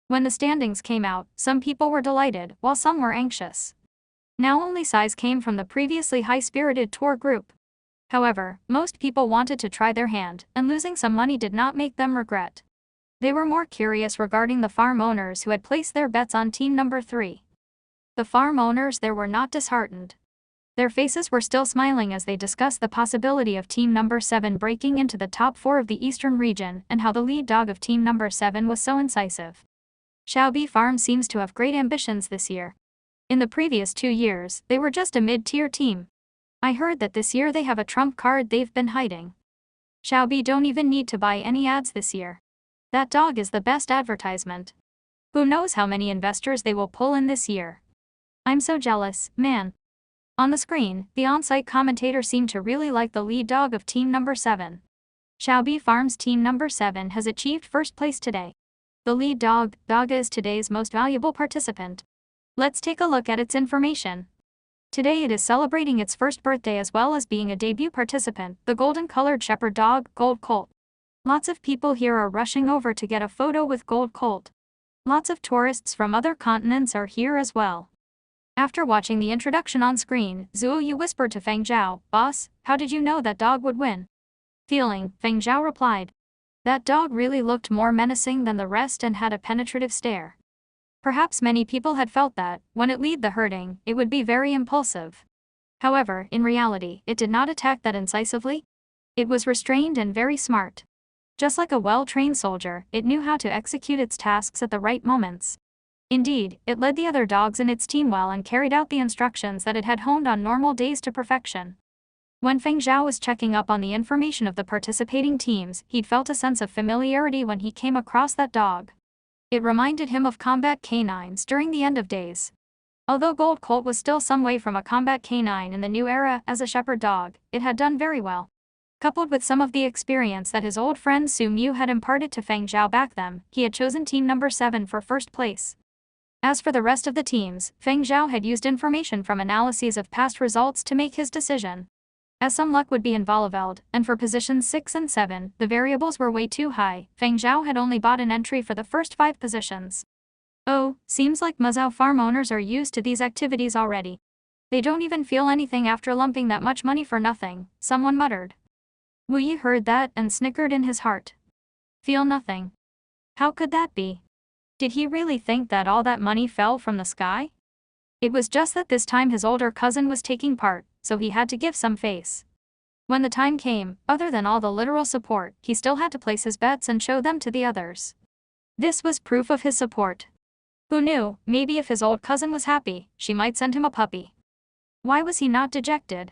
When the standings came out, some people were delighted, while some were anxious. Now only sighs came from the previously high-spirited tour group. However, most people wanted to try their hand, and losing some money did not make them regret. They were more curious regarding the farm owners who had placed their bets on team number 3. The farm owners there were not disheartened. Their faces were still smiling as they discussed the possibility of team number 7 breaking into the top 4 of the eastern region and how the lead dog of team number 7 was so incisive. Xiaobi Farm seems to have great ambitions this year. In the previous 2 years, they were just a mid-tier team. I heard that this year they have a trump card they've been hiding. Xiaobi don't even need to buy any ads this year. That dog is the best advertisement. Who knows how many investors they will pull in this year. I'm so jealous, man. On the screen, the on-site commentator seemed to really like the lead dog of team number 7. Xiaobi Farm's team number 7 has achieved first place today. The lead dog is today's most valuable participant. Let's take a look at its information. Today it is celebrating its first birthday as well as being a debut participant, the golden-colored shepherd dog, Gold Colt. Lots of people here are rushing over to get a photo with Gold Colt. Lots of tourists from other continents are here as well. After watching the introduction on screen, Zhou Yu whispered to Feng Zhao, "Boss, how did you know that dog would win?" Feeling, Feng Zhao replied. That dog really looked more menacing than the rest and had a penetrative stare. Perhaps many people had felt that, when it led the herding, it would be very impulsive. However, in reality, it did not attack that incisively. It was restrained and very smart. Just like a well-trained soldier, it knew how to execute its tasks at the right moments. Indeed, it led the other dogs in its team well and carried out the instructions that it had honed on normal days to perfection. When Feng Zhao was checking up on the information of the participating teams, he'd felt a sense of familiarity when he came across that dog. It reminded him of combat canines during the end of days. Although Gold Colt was still some way from a combat canine in the new era as a shepherd dog, it had done very well. Coupled with some of the experience that his old friend Su Mu had imparted to Feng Zhao back then, he had chosen team number 7 for first place. As for the rest of the teams, Feng Zhao had used information from analyses of past results to make his decision. As some luck would be involved, and for positions 6 and 7, the variables were way too high, Feng Zhao had only bought an entry for the first 5 positions. Oh, seems like Mazao farm owners are used to these activities already. They don't even feel anything after lumping that much money for nothing, someone muttered. Wu Yi heard that and snickered in his heart. Feel nothing. How could that be? Did he really think that all that money fell from the sky? It was just that this time his older cousin was taking part, so he had to give some face. When the time came, other than all the literal support, he still had to place his bets and show them to the others. This was proof of his support. Who knew, maybe if his old cousin was happy, she might send him a puppy. Why was he not dejected?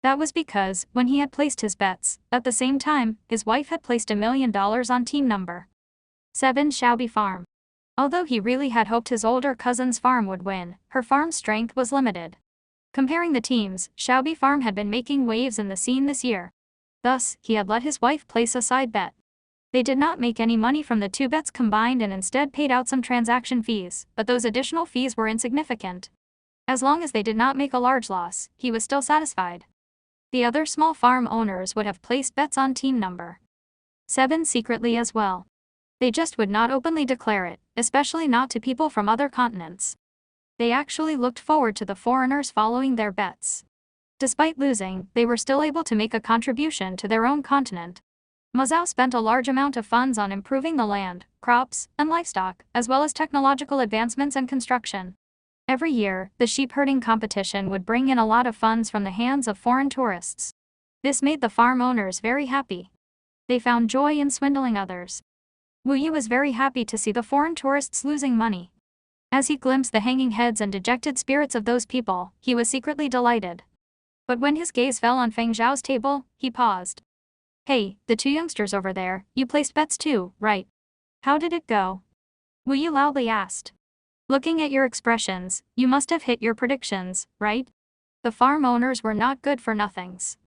That was because, when he had placed his bets, at the same time, his wife had placed $1 million on team number 7 Xiaobi Farm. Although he really had hoped his older cousin's farm would win, her farm's strength was limited. Comparing the teams, Xiaobi Farm had been making waves in the scene this year. Thus, he had let his wife place a side bet. They did not make any money from the 2 bets combined and instead paid out some transaction fees, but those additional fees were insignificant. As long as they did not make a large loss, he was still satisfied. The other small farm owners would have placed bets on team number 7 secretly as well. They just would not openly declare it, especially not to people from other continents. They actually looked forward to the foreigners following their bets. Despite losing, they were still able to make a contribution to their own continent. Mazao spent a large amount of funds on improving the land, crops, and livestock, as well as technological advancements and construction. Every year, the sheep herding competition would bring in a lot of funds from the hands of foreign tourists. This made the farm owners very happy. They found joy in swindling others. Wu Yi was very happy to see the foreign tourists losing money. As he glimpsed the hanging heads and dejected spirits of those people, he was secretly delighted. But when his gaze fell on Feng Zhao's table, he paused. Hey, the 2 youngsters over there, you placed bets too, right? How did it go? Wu Yi loudly asked. Looking at your expressions, you must have hit your predictions, right? The farm owners were not good for nothings.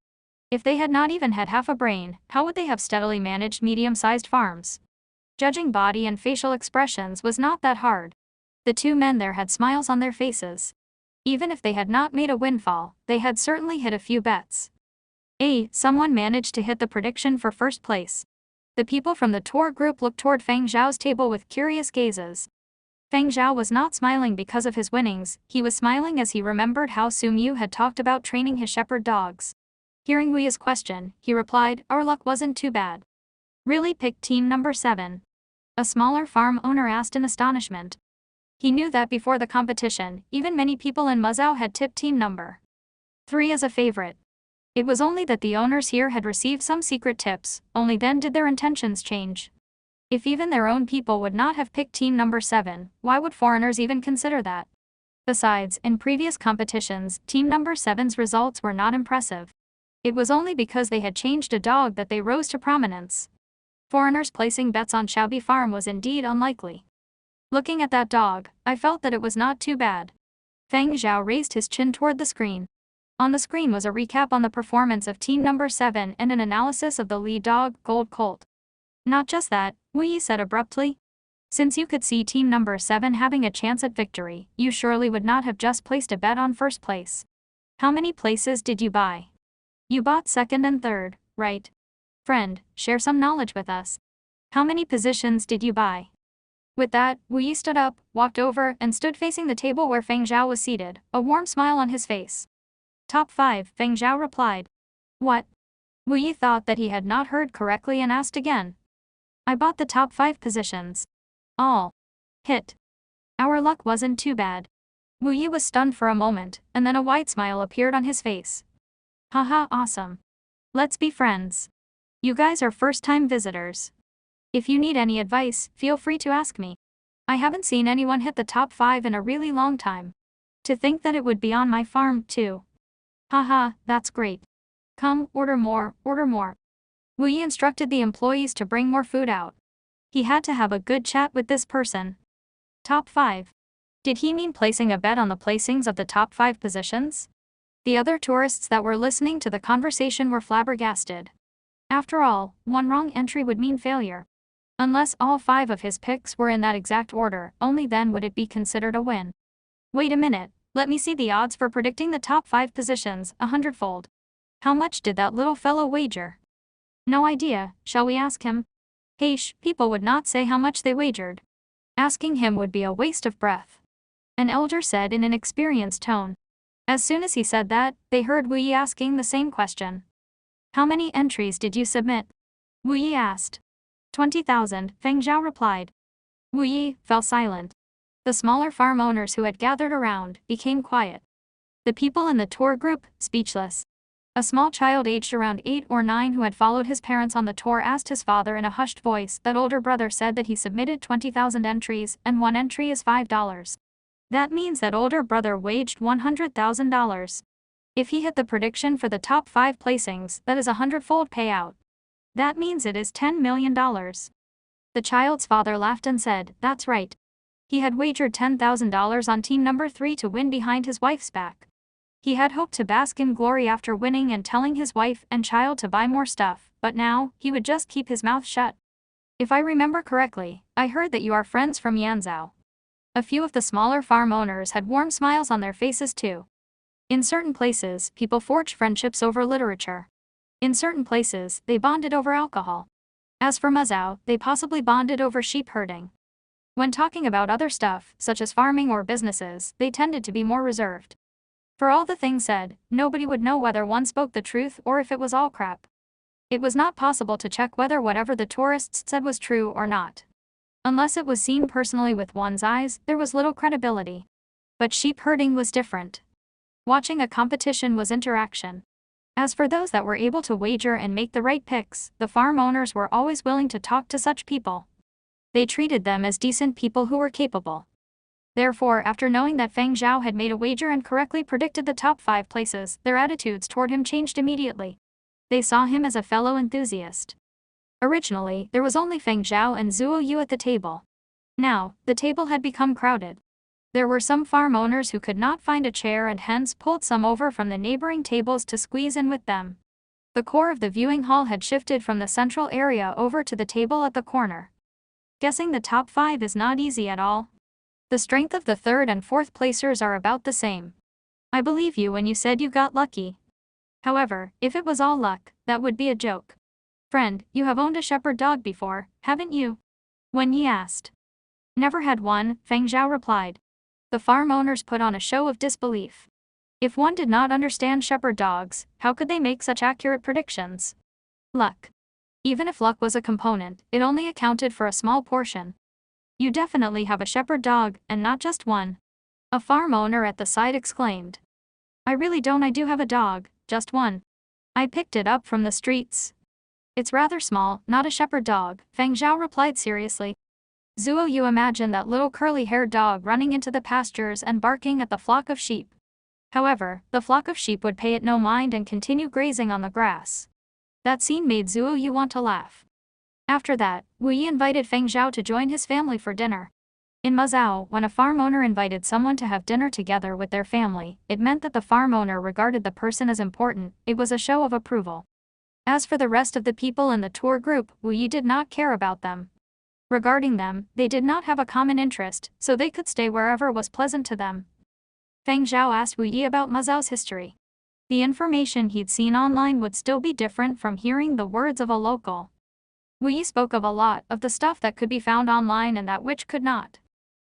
If they had not even had half a brain, how would they have steadily managed medium-sized farms? Judging body and facial expressions was not that hard. The 2 men there had smiles on their faces. Even if they had not made a windfall, they had certainly hit a few bets. Someone managed to hit the prediction for first place. The people from the tour group looked toward Feng Zhao's table with curious gazes. Feng Zhao was not smiling because of his winnings, he was smiling as he remembered how Sung Yu had talked about training his shepherd dogs. Hearing Wu Yi's question, he replied, "Our luck wasn't too bad." "Really picked team number 7? A smaller farm owner asked in astonishment. He knew that before the competition, even many people in Muzhou had tipped team number 3 as a favorite. It was only that the owners here had received some secret tips, only then did their intentions change. If even their own people would not have picked team number 7, why would foreigners even consider that? Besides, in previous competitions, team number 7's results were not impressive. It was only because they had changed a dog that they rose to prominence. Foreigners placing bets on Xiaobi Farm was indeed unlikely. Looking at that dog, I felt that it was not too bad. Feng Zhao raised his chin toward the screen. On the screen was a recap on the performance of team number 7 and an analysis of the lead dog, Gold Colt. Not just that, Wu Yi said abruptly. Since you could see team number 7 having a chance at victory, you surely would not have just placed a bet on first place. How many places did you buy? You bought second and third, right? Friend, share some knowledge with us. How many positions did you buy? With that, Wu Yi stood up, walked over, and stood facing the table where Feng Zhao was seated, a warm smile on his face. Top 5, Feng Zhao replied. What? Wu Yi thought that he had not heard correctly and asked again. I bought the top 5 positions. All. Hit. Our luck wasn't too bad. Wu Yi was stunned for a moment, and then a wide smile appeared on his face. Haha, awesome. Let's be friends. You guys are first-time visitors. If you need any advice, feel free to ask me. I haven't seen anyone hit the top 5 in a really long time. To think that it would be on my farm, too. Haha, that's great. Come, order more, order more. Wu Yi instructed the employees to bring more food out. He had to have a good chat with this person. Top 5. Did he mean placing a bet on the placings of the top 5 positions? The other tourists that were listening to the conversation were flabbergasted. After all, one wrong entry would mean failure. Unless all 5 of his picks were in that exact order, only then would it be considered a win. Wait a minute. Let me see the odds for predicting the top 5 positions, 100-fold. How much did that little fellow wager? No idea, shall we ask him? Heish, people would not say how much they wagered. Asking him would be a waste of breath. An elder said in an experienced tone. As soon as he said that, they heard Wu Yi asking the same question. How many entries did you submit? Wu Yi asked. 20,000, Feng Zhao replied. Wu Yi fell silent. The smaller farm owners who had gathered around became quiet. The people in the tour group, speechless. A small child aged around 8 or 9 who had followed his parents on the tour asked his father in a hushed voice that older brother said that he submitted 20,000 entries and one entry is $5. That means that older brother waged $100,000. If he hit the prediction for the top 5 placings, that is a 100-fold payout. That means it is $10 million. The child's father laughed and said, that's right. He had wagered $10,000 on team number 3 to win behind his wife's back. He had hoped to bask in glory after winning and telling his wife and child to buy more stuff, but now, he would just keep his mouth shut. If I remember correctly, I heard that you are friends from Yanzhou. A few of the smaller farm owners had warm smiles on their faces too. In certain places, people forged friendships over literature. In certain places, they bonded over alcohol. As for Muzhou, they possibly bonded over sheep herding. When talking about other stuff, such as farming or businesses, they tended to be more reserved. For all the things said, nobody would know whether one spoke the truth or if it was all crap. It was not possible to check whether whatever the tourists said was true or not. Unless it was seen personally with one's eyes, there was little credibility. But sheep herding was different. Watching a competition was interaction. As for those that were able to wager and make the right picks, the farm owners were always willing to talk to such people. They treated them as decent people who were capable. Therefore, after knowing that Feng Zhao had made a wager and correctly predicted the top 5 places, their attitudes toward him changed immediately. They saw him as a fellow enthusiast. Originally, there was only Feng Zhao and Zuo Yu at the table. Now, the table had become crowded. There were some farm owners who could not find a chair and hence pulled some over from the neighboring tables to squeeze in with them. The core of the viewing hall had shifted from the central area over to the table at the corner. Guessing the top 5 is not easy at all. The strength of the 3rd and 4th placers are about the same. I believe you when you said you got lucky. However, if it was all luck, that would be a joke. Friend, you have owned a shepherd dog before, haven't you? Wen Yi asked. Never had one, Feng Zhao replied. The farm owners put on a show of disbelief. If one did not understand shepherd dogs, how could they make such accurate predictions? Luck. Even if luck was a component, it only accounted for a small portion. You definitely have a shepherd dog, and not just one. A farm owner at the side exclaimed. I really don't. I do have a dog, just one. I picked it up from the streets. It's rather small, not a shepherd dog, Feng Zhao replied seriously. Zuo, you imagine that little curly-haired dog running into the pastures and barking at the flock of sheep. However, the flock of sheep would pay it no mind and continue grazing on the grass. That scene made Zuo Yu want to laugh. After that, Wu Yi invited Feng Zhao to join his family for dinner. In Mazao, when a farm owner invited someone to have dinner together with their family, it meant that the farm owner regarded the person as important. It was a show of approval. As for the rest of the people in the tour group, Wu Yi did not care about them. Regarding them, they did not have a common interest, so they could stay wherever was pleasant to them. Feng Zhao asked Wu Yi about Mazao's history. The information he'd seen online would still be different from hearing the words of a local. Wu Yi spoke of a lot of the stuff that could be found online and that which could not.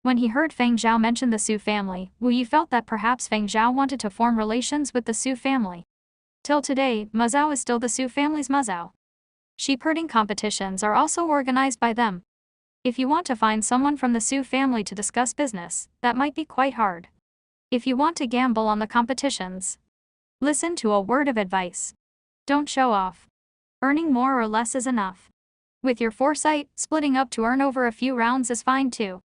When he heard Feng Zhao mention the Su family, Wu Yi felt that perhaps Feng Zhao wanted to form relations with the Su family. Till today, Mazao is still the Su family's Mazao. Sheep herding competitions are also organized by them. If you want to find someone from the Su family to discuss business, that might be quite hard. If you want to gamble on the competitions, listen to a word of advice. Don't show off. Earning more or less is enough. With your foresight, splitting up to earn over a few rounds is fine too.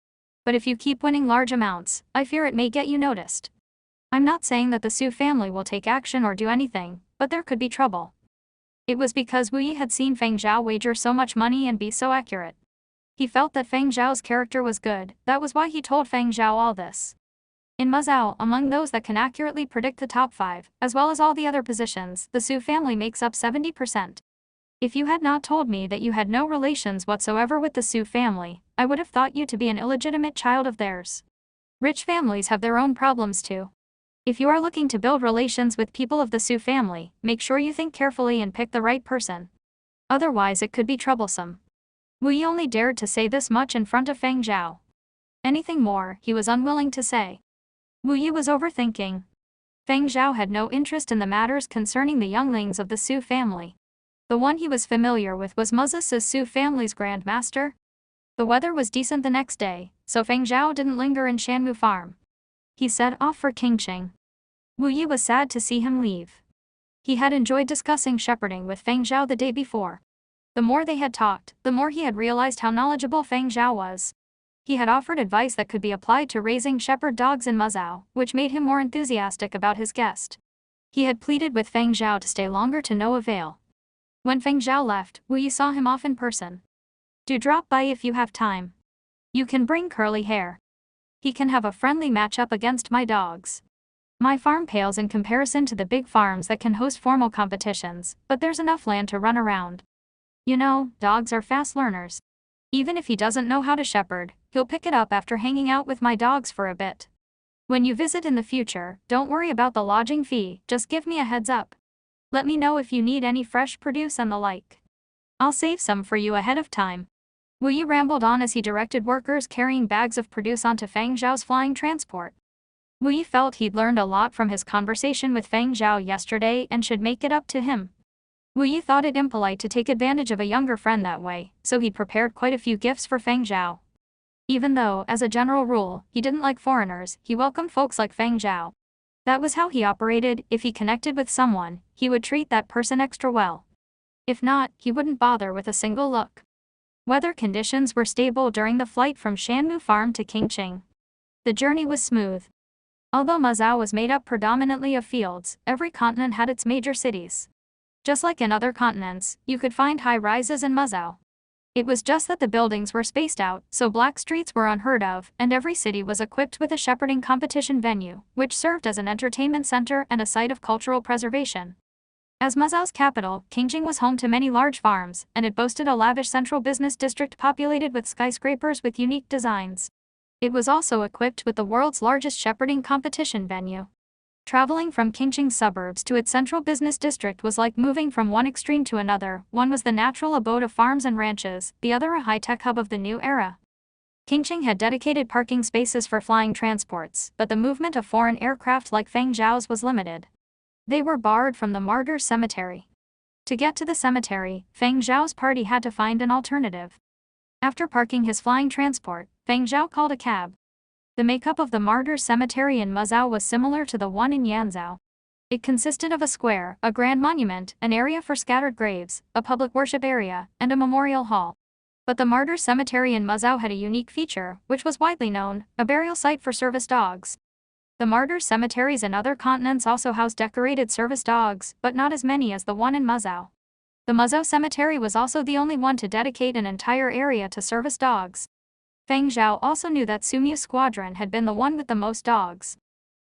But if you keep winning large amounts, I fear it may get you noticed. I'm not saying that the Su family will take action or do anything, but there could be trouble. It was because Wu Yi had seen Feng Zhao wager so much money and be so accurate. He felt that Feng Zhao's character was good, that was why he told Feng Zhao all this. In Mazao, among those that can accurately predict the top 5, as well as all the other positions, the Su family makes up 70%. If you had not told me that you had no relations whatsoever with the Su family, I would have thought you to be an illegitimate child of theirs. Rich families have their own problems too. If you are looking to build relations with people of the Su family, make sure you think carefully and pick the right person. Otherwise it could be troublesome. Wu Yi only dared to say this much in front of Feng Zhao. Anything more, he was unwilling to say. Wu Yi was overthinking. Feng Zhao had no interest in the matters concerning the younglings of the Su family. The one he was familiar with was Muza's Su family's Grand Master. The weather was decent the next day, so Feng Zhao didn't linger in Shanmu Farm. He set off for Qingqing. Wu Yi was sad to see him leave. He had enjoyed discussing shepherding with Feng Zhao the day before. The more they had talked, the more he had realized how knowledgeable Feng Zhao was. He had offered advice that could be applied to raising shepherd dogs in Mazao, which made him more enthusiastic about his guest. He had pleaded with Feng Zhao to stay longer to no avail. When Feng Zhao left, Wu Yi saw him off in person. Do drop by if you have time. You can bring curly hair. He can have a friendly matchup against my dogs. My farm pales in comparison to the big farms that can host formal competitions, but there's enough land to run around. You know, dogs are fast learners. Even if he doesn't know how to shepherd, he'll pick it up after hanging out with my dogs for a bit. When you visit in the future, don't worry about the lodging fee, just give me a heads up. Let me know if you need any fresh produce and the like. I'll save some for you ahead of time. Wu Yi rambled on as he directed workers carrying bags of produce onto Feng Zhao's flying transport. Wu Yi felt he'd learned a lot from his conversation with Feng Zhao yesterday and should make it up to him. Wu Yi thought it impolite to take advantage of a younger friend that way, so he'd prepared quite a few gifts for Feng Zhao. Even though, as a general rule, he didn't like foreigners, he welcomed folks like Feng Zhao. That was how he operated. If he connected with someone, he would treat that person extra well. If not, he wouldn't bother with a single look. Weather conditions were stable during the flight from Shanmu Farm to Qingqing. The journey was smooth. Although Mazao was made up predominantly of fields, every continent had its major cities. Just like in other continents, you could find high-rises in Mazao. It was just that the buildings were spaced out, so black streets were unheard of, and every city was equipped with a shepherding competition venue, which served as an entertainment center and a site of cultural preservation. As Mazao's capital, Qingqing was home to many large farms, and it boasted a lavish central business district populated with skyscrapers with unique designs. It was also equipped with the world's largest shepherding competition venue. Traveling from Qingqing's suburbs to its central business district was like moving from one extreme to another. One was the natural abode of farms and ranches, the other a high-tech hub of the new era. Qingqing had dedicated parking spaces for flying transports, but the movement of foreign aircraft like Feng Zhao's was limited. They were barred from the Martyrs' Cemetery. To get to the cemetery, Feng Zhao's party had to find an alternative. After parking his flying transport, Feng Zhao called a cab. The makeup of the Martyrs' Cemetery in Muzhou was similar to the one in Yanzhou. It consisted of a square, a grand monument, an area for scattered graves, a public worship area, and a memorial hall. But the Martyrs' Cemetery in Muzhou had a unique feature, which was widely known: a burial site for service dogs. The Martyrs' cemeteries in other continents also house decorated service dogs, but not as many as the one in Muzhou. The Muzhou Cemetery was also the only one to dedicate an entire area to service dogs. Feng Zhao also knew that Sumyu's squadron had been the one with the most dogs.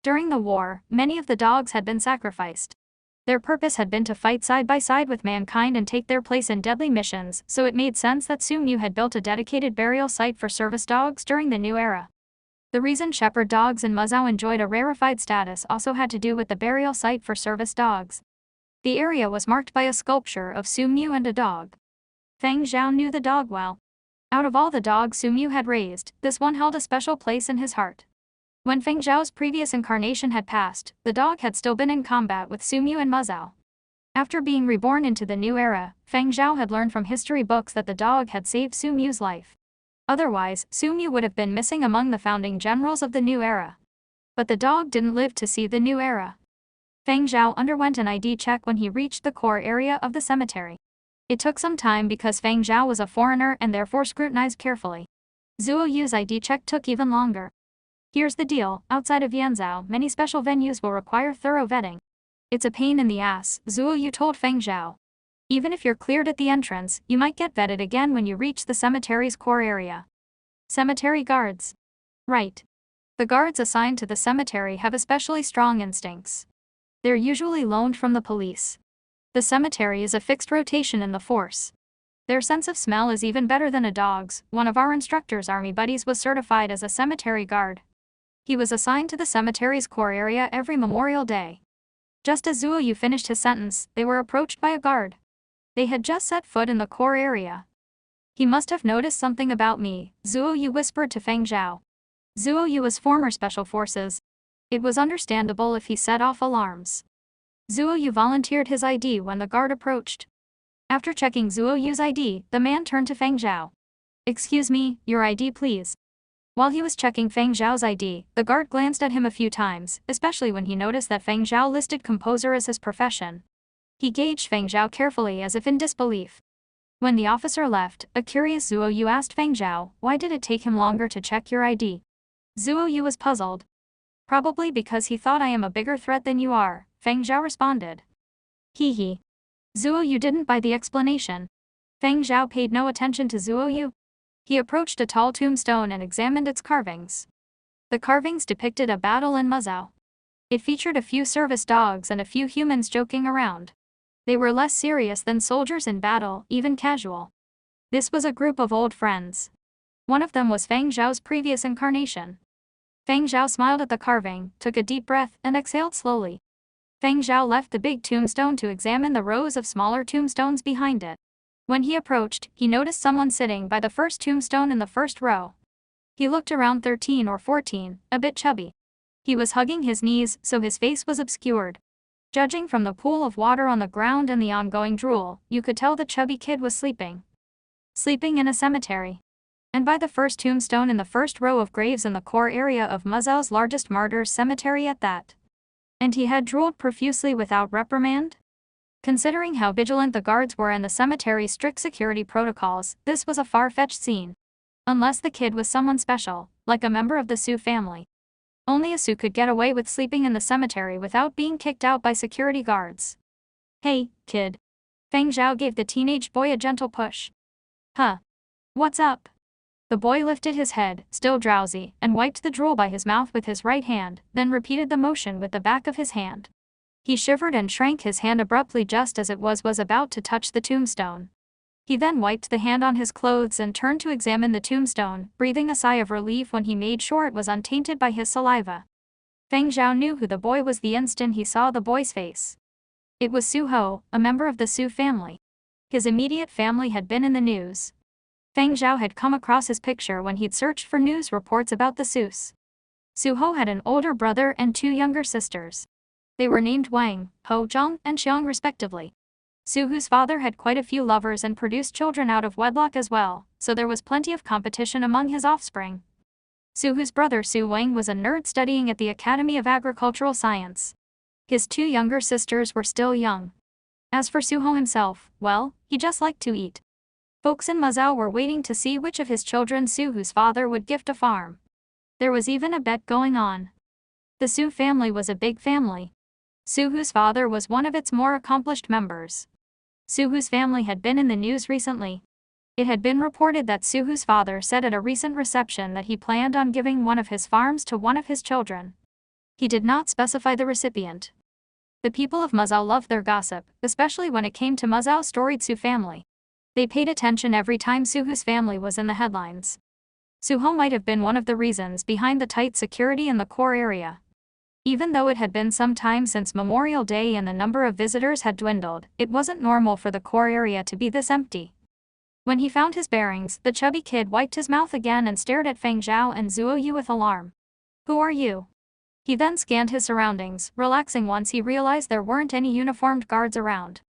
During the war, many of the dogs had been sacrificed. Their purpose had been to fight side by side with mankind and take their place in deadly missions, so it made sense that Sumyu had built a dedicated burial site for service dogs during the new era. The reason shepherd dogs in Muzhou enjoyed a rarefied status also had to do with the burial site for service dogs. The area was marked by a sculpture of Sumyu and a dog. Feng Zhao knew the dog well. Out of all the dogs Sumyu had raised, this one held a special place in his heart. When Feng Zhao's previous incarnation had passed, the dog had still been in combat with Sumyu and Muzhou. After being reborn into the new era, Feng Zhao had learned from history books that the dog had saved Sumyu's life. Otherwise, Sumyu would have been missing among the founding generals of the new era. But the dog didn't live to see the new era. Feng Zhao underwent an ID check when he reached the core area of the cemetery. It took some time because Feng Zhao was a foreigner and therefore scrutinized carefully. Zuo Yu's ID check took even longer. Here's the deal: outside of Yanzhou, many special venues will require thorough vetting. It's a pain in the ass, Zuo Yu told Feng Zhao. Even if you're cleared at the entrance, you might get vetted again when you reach the cemetery's core area. Cemetery guards. Right. The guards assigned to the cemetery have especially strong instincts. They're usually loaned from the police. The cemetery is a fixed rotation in the force. Their sense of smell is even better than a dog's. One of our instructor's army buddies was certified as a cemetery guard. He was assigned to the cemetery's core area every Memorial Day. Just as Zuo Yu finished his sentence, they were approached by a guard. They had just set foot in the core area. He must have noticed something about me, Zuo Yu whispered to Feng Zhao. Zuo Yu was former special forces. It was understandable if he set off alarms. Zuo Yu volunteered his ID when the guard approached. After checking Zuo Yu's ID, the man turned to Feng Zhao. Excuse me, your ID please. While he was checking Feng Zhao's ID, the guard glanced at him a few times, especially when he noticed that Feng Zhao listed composer as his profession. He gauged Feng Zhao carefully as if in disbelief. When the officer left, a curious Zuo Yu asked Feng Zhao, why did it take him longer to check your ID? Zuo Yu was puzzled. Probably because he thought I am a bigger threat than you are, Feng Zhao responded. Hee hee. Zuo Yu didn't buy the explanation. Feng Zhao paid no attention to Zuo Yu. He approached a tall tombstone and examined its carvings. The carvings depicted a battle in Muzhou. It featured a few service dogs and a few humans joking around. They were less serious than soldiers in battle, even casual. This was a group of old friends. One of them was Feng Zhao's previous incarnation. Feng Zhao smiled at the carving, took a deep breath, and exhaled slowly. Feng Zhao left the big tombstone to examine the rows of smaller tombstones behind it. When he approached, he noticed someone sitting by the first tombstone in the first row. He looked around 13 or 14, a bit chubby. He was hugging his knees, so his face was obscured. Judging from the pool of water on the ground and the ongoing drool, you could tell the chubby kid was sleeping. Sleeping in a cemetery. And by the first tombstone in the first row of graves in the core area of Muzhou's largest martyrs' cemetery at that. And he had drooled profusely without reprimand? Considering how vigilant the guards were and the cemetery's strict security protocols, this was a far-fetched scene. Unless the kid was someone special, like a member of the Su family. Only a Su could get away with sleeping in the cemetery without being kicked out by security guards. Hey, kid. Feng Zhao gave the teenage boy a gentle push. Huh. What's up? The boy lifted his head, still drowsy, and wiped the drool by his mouth with his right hand, then repeated the motion with the back of his hand. He shivered and shrank his hand abruptly just as it was about to touch the tombstone. He then wiped the hand on his clothes and turned to examine the tombstone, breathing a sigh of relief when he made sure it was untainted by his saliva. Feng Zhao knew who the boy was the instant he saw the boy's face. It was Su Ho, a member of the Su family. His immediate family had been in the news. Feng Zhao had come across his picture when he'd searched for news reports about the Sus. Su Ho had an older brother and 2 younger sisters. They were named Wang, Ho Zhang, and Xiang respectively. Su Hu's father had quite a few lovers and produced children out of wedlock as well, so there was plenty of competition among his offspring. Su Hu's brother Su Wang was a nerd studying at the Academy of Agricultural Science. His 2 younger sisters were still young. As for Su Ho himself, well, he just liked to eat. Folks in Mazao were waiting to see which of his children Su Hu's father would gift a farm. There was even a bet going on. The Su family was a big family. Su Hu's father was one of its more accomplished members. Su Hu's family had been in the news recently. It had been reported that Su Hu's father said at a recent reception that he planned on giving one of his farms to one of his children. He did not specify the recipient. The people of Mazao loved their gossip, especially when it came to Mazao's storied Su family. They paid attention every time Su Hu's family was in the headlines. Su Ho might have been one of the reasons behind the tight security in the core area. Even though it had been some time since Memorial Day and the number of visitors had dwindled, it wasn't normal for the core area to be this empty. When he found his bearings, the chubby kid wiped his mouth again and stared at Feng Zhao and Zuo Yu with alarm. "Who are you?" He then scanned his surroundings, relaxing once he realized there weren't any uniformed guards around.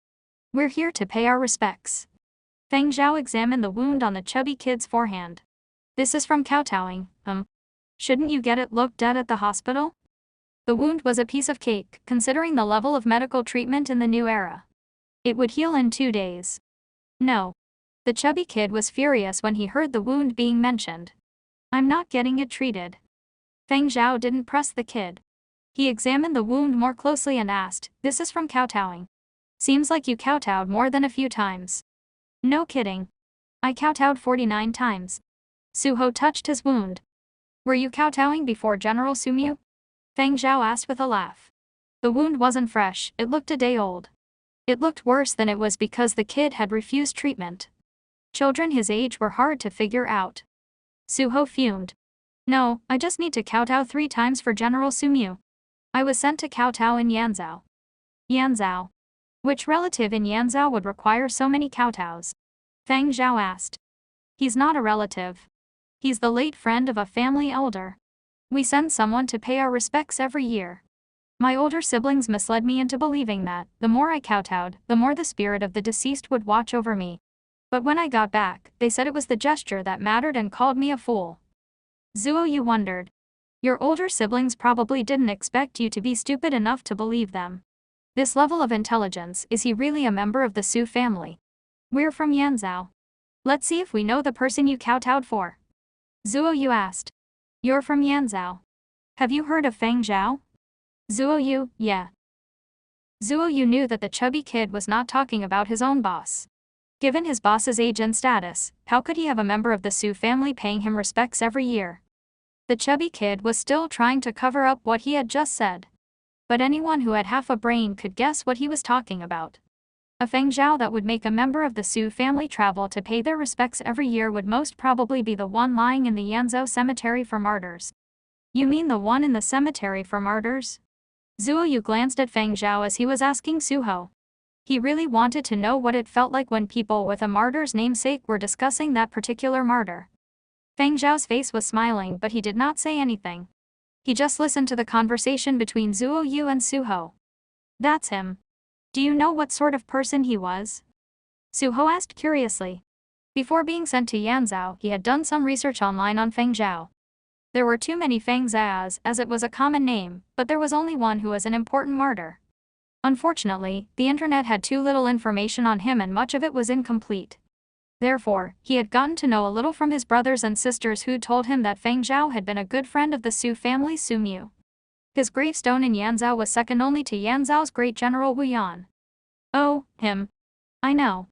"We're here to pay our respects." Feng Zhao examined the wound on the chubby kid's forehand. "This is from kowtowing. Shouldn't you get it looked at the hospital?" The wound was a piece of cake, considering the level of medical treatment in the new era. It would heal in 2 days. No. The chubby kid was furious when he heard the wound being mentioned. "I'm not getting it treated." Feng Zhao didn't press the kid. He examined the wound more closely and asked, "This is from kowtowing. Seems like you kowtowed more than a few times." "No kidding. I kowtowed 49 times. Su Ho touched his wound. "Were you kowtowing before General Sumu?" Feng Zhao asked with a laugh. The wound wasn't fresh, it looked a day old. It looked worse than it was because the kid had refused treatment. Children his age were hard to figure out. Su Ho fumed. "No, I just need to kowtow 3 times for General Sumu. I was sent to kowtow in Yanzhou." "Yanzhou? Which relative in Yanzhou would require so many kowtows?" Feng Zhao asked. "He's not a relative. He's the late friend of a family elder. We send someone to pay our respects every year. My older siblings misled me into believing that, the more I kowtowed, the more the spirit of the deceased would watch over me. But when I got back, they said it was the gesture that mattered and called me a fool." Zuo Yu wondered. "Your older siblings probably didn't expect you to be stupid enough to believe them. This level of intelligence, is he really a member of the Su family?" "We're from Yanzhou. Let's see if we know the person you kowtowed for." Zuo Yu asked. "You're from Yanzhou. Have you heard of Feng Zhao?" Zuo Yu, "Yeah." Zuo Yu knew that the chubby kid was not talking about his own boss. Given his boss's age and status, how could he have a member of the Su family paying him respects every year? The chubby kid was still trying to cover up what he had just said. But anyone who had half a brain could guess what he was talking about. A Feng Zhao that would make a member of the Su family travel to pay their respects every year would most probably be the one lying in the Yanzhou Cemetery for Martyrs. "You mean the one in the cemetery for martyrs?" Zuo Yu glanced at Feng Zhao as he was asking Su Ho. He really wanted to know what it felt like when people with a martyr's namesake were discussing that particular martyr. Feng Zhao's face was smiling, but he did not say anything. He just listened to the conversation between Zuo Yu and Su Ho. "That's him. Do you know what sort of person he was?" Su Ho asked curiously. Before being sent to Yanzhou, he had done some research online on Feng Zhao. There were too many Feng Zhaos, as it was a common name, but there was only one who was an important martyr. Unfortunately, the internet had too little information on him and much of it was incomplete. Therefore, he had gotten to know a little from his brothers and sisters who told him that Feng Zhao had been a good friend of the Su family Sumu. His gravestone in Yanzhou was second only to Yanzhou's great general Wu Yan. "Oh, him. I know.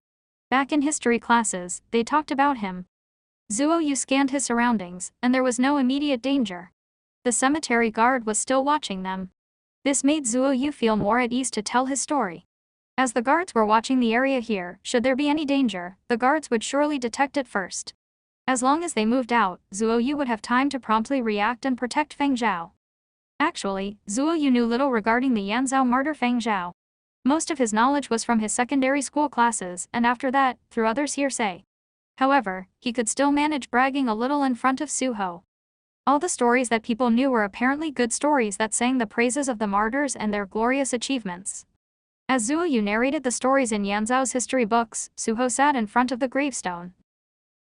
Back in history classes, they talked about him." Zuo Yu scanned his surroundings, and there was no immediate danger. The cemetery guard was still watching them. This made Zuo Yu feel more at ease to tell his story. As the guards were watching the area here, should there be any danger, the guards would surely detect it first. As long as they moved out, Zuo Yu would have time to promptly react and protect Feng Zhao. Actually, Zuo Yu knew little regarding the Yanzhou martyr Feng Zhao. Most of his knowledge was from his secondary school classes and after that, through others' hearsay. However, he could still manage bragging a little in front of Su Ho. All the stories that people knew were apparently good stories that sang the praises of the martyrs and their glorious achievements. As Zuo Yu narrated the stories in Yanzhou's history books, Su Ho sat in front of the gravestone.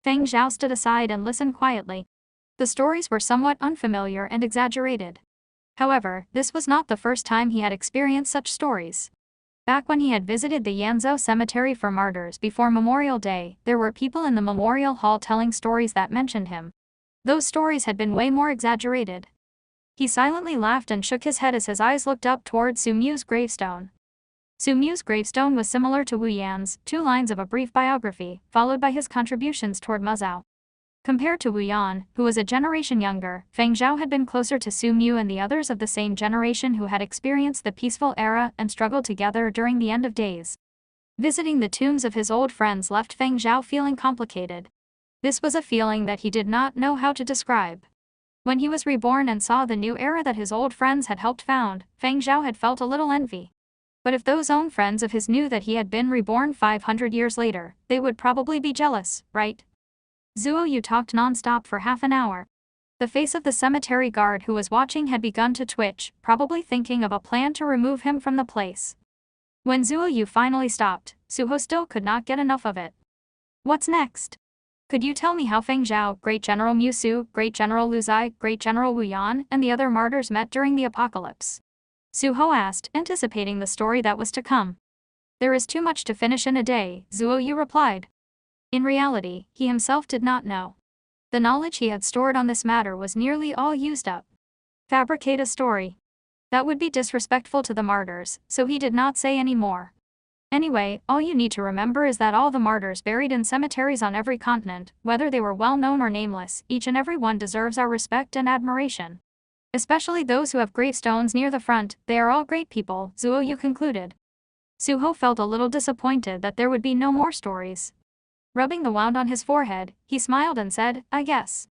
Feng Zhao stood aside and listened quietly. The stories were somewhat unfamiliar and exaggerated. However, this was not the first time he had experienced such stories. Back when he had visited the Yanzhou cemetery for martyrs before Memorial Day, there were people in the memorial hall telling stories that mentioned him. Those stories had been way more exaggerated. He silently laughed and shook his head as his eyes looked up toward Su Mu's gravestone. Su Mu's gravestone was similar to Wu Yan's, 2 lines of a brief biography, followed by his contributions toward Muzhou. Compared to Wu Yan, who was a generation younger, Feng Zhao had been closer to Su Mu and the others of the same generation who had experienced the peaceful era and struggled together during the end of days. Visiting the tombs of his old friends left Feng Zhao feeling complicated. This was a feeling that he did not know how to describe. When he was reborn and saw the new era that his old friends had helped found, Feng Zhao had felt a little envy. But if those own friends of his knew that he had been reborn 500 years later, they would probably be jealous, right? Zuo Yu talked non-stop for half an hour. The face of the cemetery guard who was watching had begun to twitch, probably thinking of a plan to remove him from the place. When Zuo Yu finally stopped, Su Ho still could not get enough of it. What's next? Could you tell me how Feng Zhao, Great General Mu Su, Great General Lu Zai, Great General Wu Yan, and the other martyrs met during the apocalypse? Su Ho asked, anticipating the story that was to come. There is too much to finish in a day, Zuo Yu replied. In reality, he himself did not know. The knowledge he had stored on this matter was nearly all used up. Fabricate a story. That would be disrespectful to the martyrs, so he did not say any more. Anyway, all you need to remember is that all the martyrs buried in cemeteries on every continent, whether they were well-known or nameless, each and every one deserves our respect and admiration. Especially those who have gravestones near the front, they are all great people, Zuo Yu concluded. Su Ho felt a little disappointed that there would be no more stories. Rubbing the wound on his forehead, he smiled and said, I guess.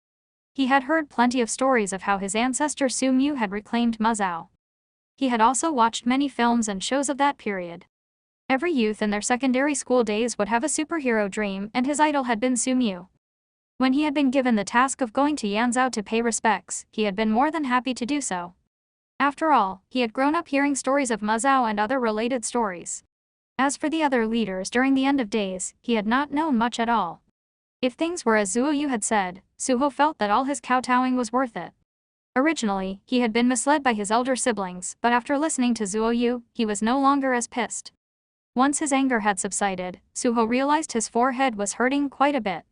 He had heard plenty of stories of how his ancestor Su Mu had reclaimed Muzhou. He had also watched many films and shows of that period. Every youth in their secondary school days would have a superhero dream, and his idol had been Su Mu. When he had been given the task of going to Yanzhou to pay respects, he had been more than happy to do so. After all, he had grown up hearing stories of Muzhou and other related stories. As for the other leaders during the end of days, he had not known much at all. If things were as Zuo Yu had said, Su Ho felt that all his kowtowing was worth it. Originally, he had been misled by his elder siblings, but after listening to Zuo Yu, he was no longer as pissed. Once his anger had subsided, Su Ho realized his forehead was hurting quite a bit.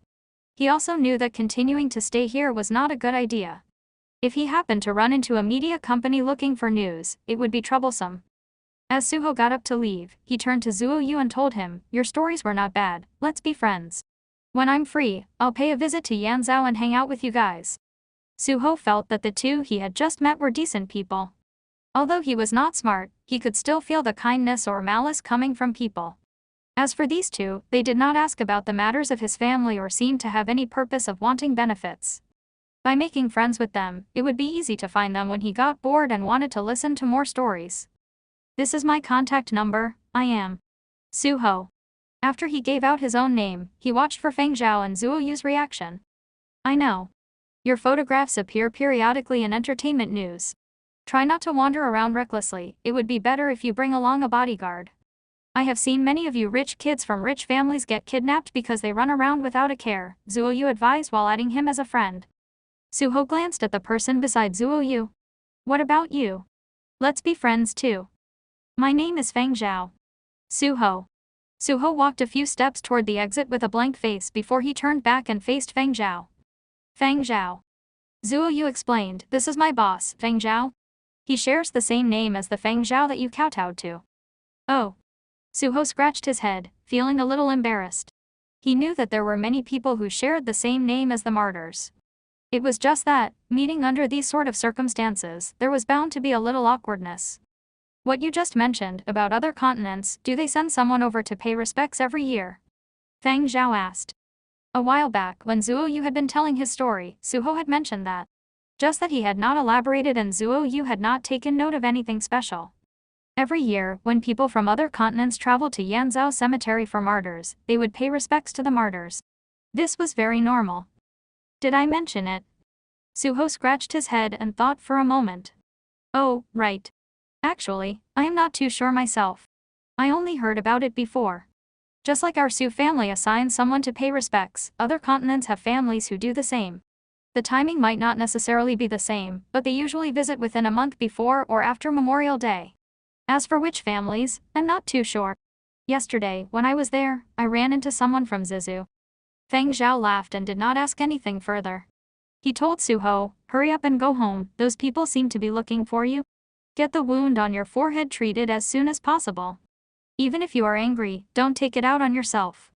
He also knew that continuing to stay here was not a good idea. If he happened to run into a media company looking for news, it would be troublesome. As Su Ho got up to leave, he turned to Zuo Yu and told him, your stories were not bad, let's be friends. When I'm free, I'll pay a visit to Yanzhou and hang out with you guys. Su Ho felt that the two he had just met were decent people. Although he was not smart, he could still feel the kindness or malice coming from people. As for these two, they did not ask about the matters of his family or seem to have any purpose of wanting benefits. By making friends with them, it would be easy to find them when he got bored and wanted to listen to more stories. This is my contact number, I am Su Ho. After he gave out his own name, he watched for Feng Zhao and Zuo Yu's reaction. I know. Your photographs appear periodically in entertainment news. Try not to wander around recklessly, it would be better if you bring along a bodyguard. I have seen many of you rich kids from rich families get kidnapped because they run around without a care, Zuo Yu advised while adding him as a friend. Su Ho glanced at the person beside Zuo Yu. What about you? Let's be friends too. My name is Feng Zhao. Su Ho. Su Ho walked a few steps toward the exit with a blank face before he turned back and faced Feng Zhao. Feng Zhao. Zuo Yu explained, this is my boss, Feng Zhao. He shares the same name as the Feng Zhao that you kowtowed to. Oh. Su Ho scratched his head, feeling a little embarrassed. He knew that there were many people who shared the same name as the martyrs. It was just that, meeting under these sort of circumstances, there was bound to be a little awkwardness. What you just mentioned about other continents, do they send someone over to pay respects every year? Feng Zhao asked. A while back when Zuo Yu had been telling his story, Su Ho had mentioned that. Just that he had not elaborated and Zuo Yu had not taken note of anything special. Every year, when people from other continents traveled to Yanzhou Cemetery for martyrs, they would pay respects to the martyrs. This was very normal. Did I mention it? Suho scratched his head and thought for a moment. Oh, right. Actually, I am not too sure myself. I only heard about it before. Just like our Su family assigns someone to pay respects, other continents have families who do the same. The timing might not necessarily be the same, but they usually visit within a month before or after Memorial Day. As for which families, I'm not too sure. Yesterday, when I was there, I ran into someone from Zizu. Feng Zhao laughed and did not ask anything further. He told Suho, hurry up and go home, those people seem to be looking for you. Get the wound on your forehead treated as soon as possible. Even if you are angry, don't take it out on yourself.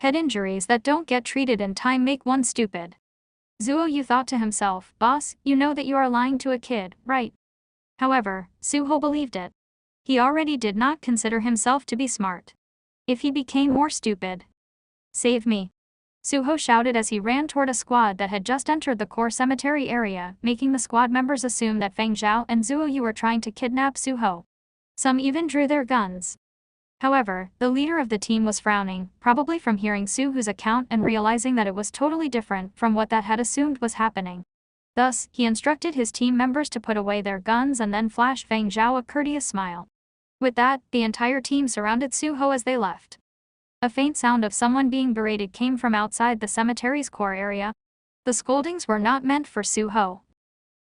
Head injuries that don't get treated in time make one stupid. Zuo Yu thought to himself, boss, you know that you are lying to a kid, right? However, Suho believed it. He already did not consider himself to be smart. If he became more stupid. Save me. Suho shouted as he ran toward a squad that had just entered the core cemetery area, making the squad members assume that Feng Zhao and Zuo Yu were trying to kidnap Suho. Some even drew their guns. However, the leader of the team was frowning, probably from hearing Suho's account and realizing that it was totally different from what that had assumed was happening. Thus, he instructed his team members to put away their guns and then flashed Feng Zhao a courteous smile. With that, the entire team surrounded Suho as they left. A faint sound of someone being berated came from outside the cemetery's core area. The scoldings were not meant for Suho.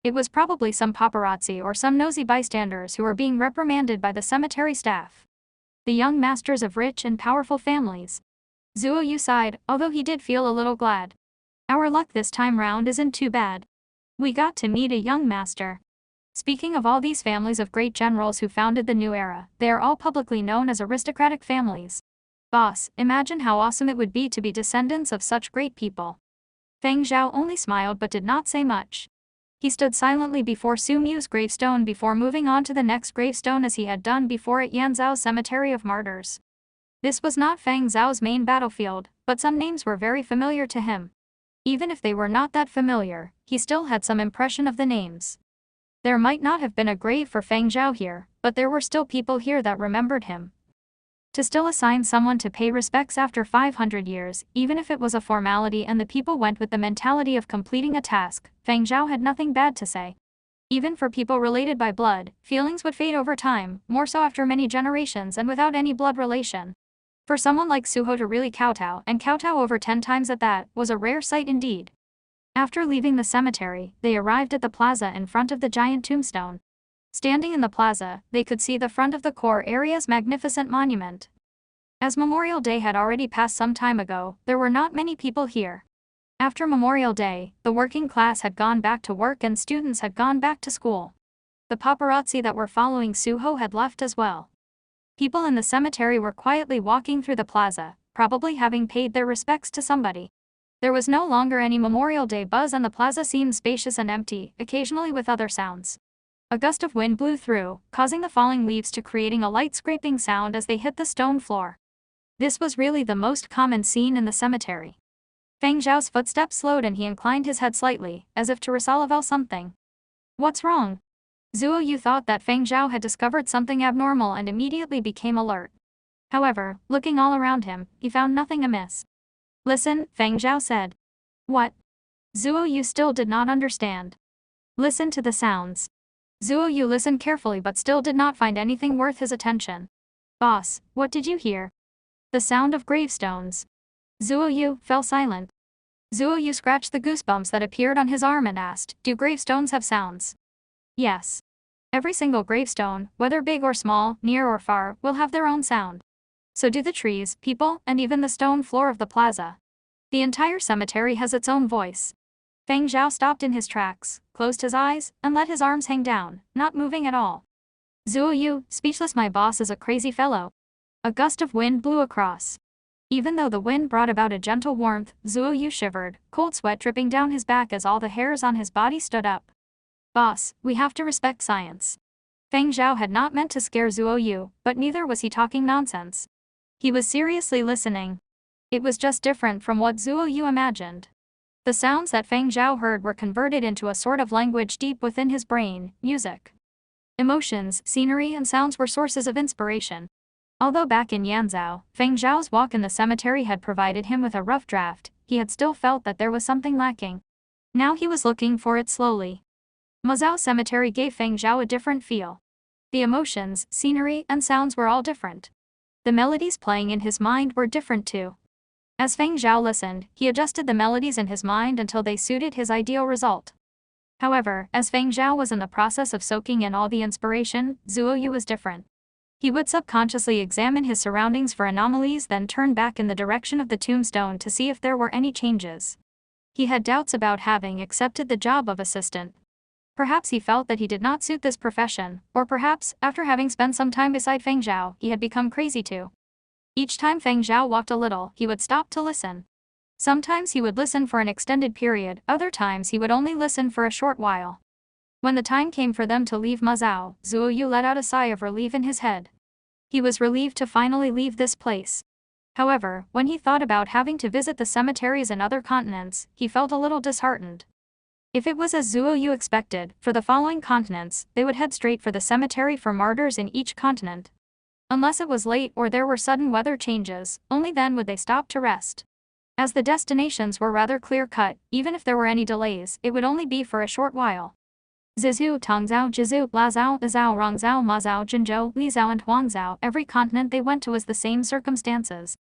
It was probably some paparazzi or some nosy bystanders who were being reprimanded by the cemetery staff. The young masters of rich and powerful families. Zuo Yu sighed, although he did feel a little glad. Our luck this time round isn't too bad. We got to meet a young master. Speaking of all these families of great generals who founded the new era, they are all publicly known as aristocratic families. Boss, imagine how awesome it would be to be descendants of such great people. Feng Zhao only smiled but did not say much. He stood silently before Su Mu's gravestone before moving on to the next gravestone as he had done before at Yanzhou Cemetery of Martyrs. This was not Feng Zhao's main battlefield, but some names were very familiar to him. Even if they were not that familiar, he still had some impression of the names. There might not have been a grave for Feng Zhao here, but there were still people here that remembered him. To still assign someone to pay respects after 500 years, even if it was a formality and the people went with the mentality of completing a task, Feng Zhao had nothing bad to say. Even for people related by blood, feelings would fade over time, more so after many generations and without any blood relation. For someone like Suho to really kowtow, and kowtow over 10 times at that, was a rare sight indeed. After leaving the cemetery, they arrived at the plaza in front of the giant tombstone. Standing in the plaza, they could see the front of the core area's magnificent monument. As Memorial Day had already passed some time ago, there were not many people here. After Memorial Day, the working class had gone back to work and students had gone back to school. The paparazzi that were following Suho had left as well. People in the cemetery were quietly walking through the plaza, probably having paid their respects to somebody. There was no longer any Memorial Day buzz and the plaza seemed spacious and empty, occasionally with other sounds. A gust of wind blew through, causing the falling leaves to creating a light scraping sound as they hit the stone floor. This was really the most common scene in the cemetery. Feng Zhao's footsteps slowed and he inclined his head slightly, as if to resolve something. What's wrong? Zuo Yu thought that Feng Zhao had discovered something abnormal and immediately became alert. However, looking all around him, he found nothing amiss. Listen, Feng Zhao said. What? Zuo Yu still did not understand. Listen to the sounds. Zuo Yu listened carefully but still did not find anything worth his attention. Boss, what did you hear? The sound of gravestones. Zuo Yu fell silent. Zuo Yu scratched the goosebumps that appeared on his arm and asked, do gravestones have sounds? Yes. Every single gravestone, whether big or small, near or far, will have their own sound. So do the trees, people, and even the stone floor of the plaza. The entire cemetery has its own voice. Feng Zhao stopped in his tracks, closed his eyes, and let his arms hang down, not moving at all. Zuo Yu, speechless. My boss is a crazy fellow. A gust of wind blew across. Even though the wind brought about a gentle warmth, Zuo Yu shivered, cold sweat dripping down his back as all the hairs on his body stood up. Boss, we have to respect science. Feng Zhao had not meant to scare Zuo Yu, but neither was he talking nonsense. He was seriously listening. It was just different from what Zuo Yu imagined. The sounds that Feng Zhao heard were converted into a sort of language deep within his brain: music. Emotions, scenery and sounds were sources of inspiration. Although back in Yanzhou, Feng Zhao's walk in the cemetery had provided him with a rough draft, he had still felt that there was something lacking. Now he was looking for it slowly. Mazao Cemetery gave Feng Zhao a different feel. The emotions, scenery and sounds were all different. The melodies playing in his mind were different too. As Feng Zhao listened, he adjusted the melodies in his mind until they suited his ideal result. However, as Feng Zhao was in the process of soaking in all the inspiration, Zuo Yu was different. He would subconsciously examine his surroundings for anomalies, then turn back in the direction of the tombstone to see if there were any changes. He had doubts about having accepted the job of assistant. Perhaps he felt that he did not suit this profession, or perhaps, after having spent some time beside Feng Zhao, he had become crazy too. Each time Feng Zhao walked a little, he would stop to listen. Sometimes he would listen for an extended period, other times he would only listen for a short while. When the time came for them to leave Mazao, Zuo Yu let out a sigh of relief in his head. He was relieved to finally leave this place. However, when he thought about having to visit the cemeteries in other continents, he felt a little disheartened. If it was as Zuo Yu expected, for the following continents, they would head straight for the cemetery for martyrs in each continent. Unless it was late or there were sudden weather changes, only then would they stop to rest. As the destinations were rather clear-cut, even if there were any delays, it would only be for a short while. Zizhou, Tongzhou, Jizhou, Lazhou, Izhou, Rongzhou, Mazhou, Jinzhou, Lizhou and Huangzhou, every continent they went to was the same circumstances.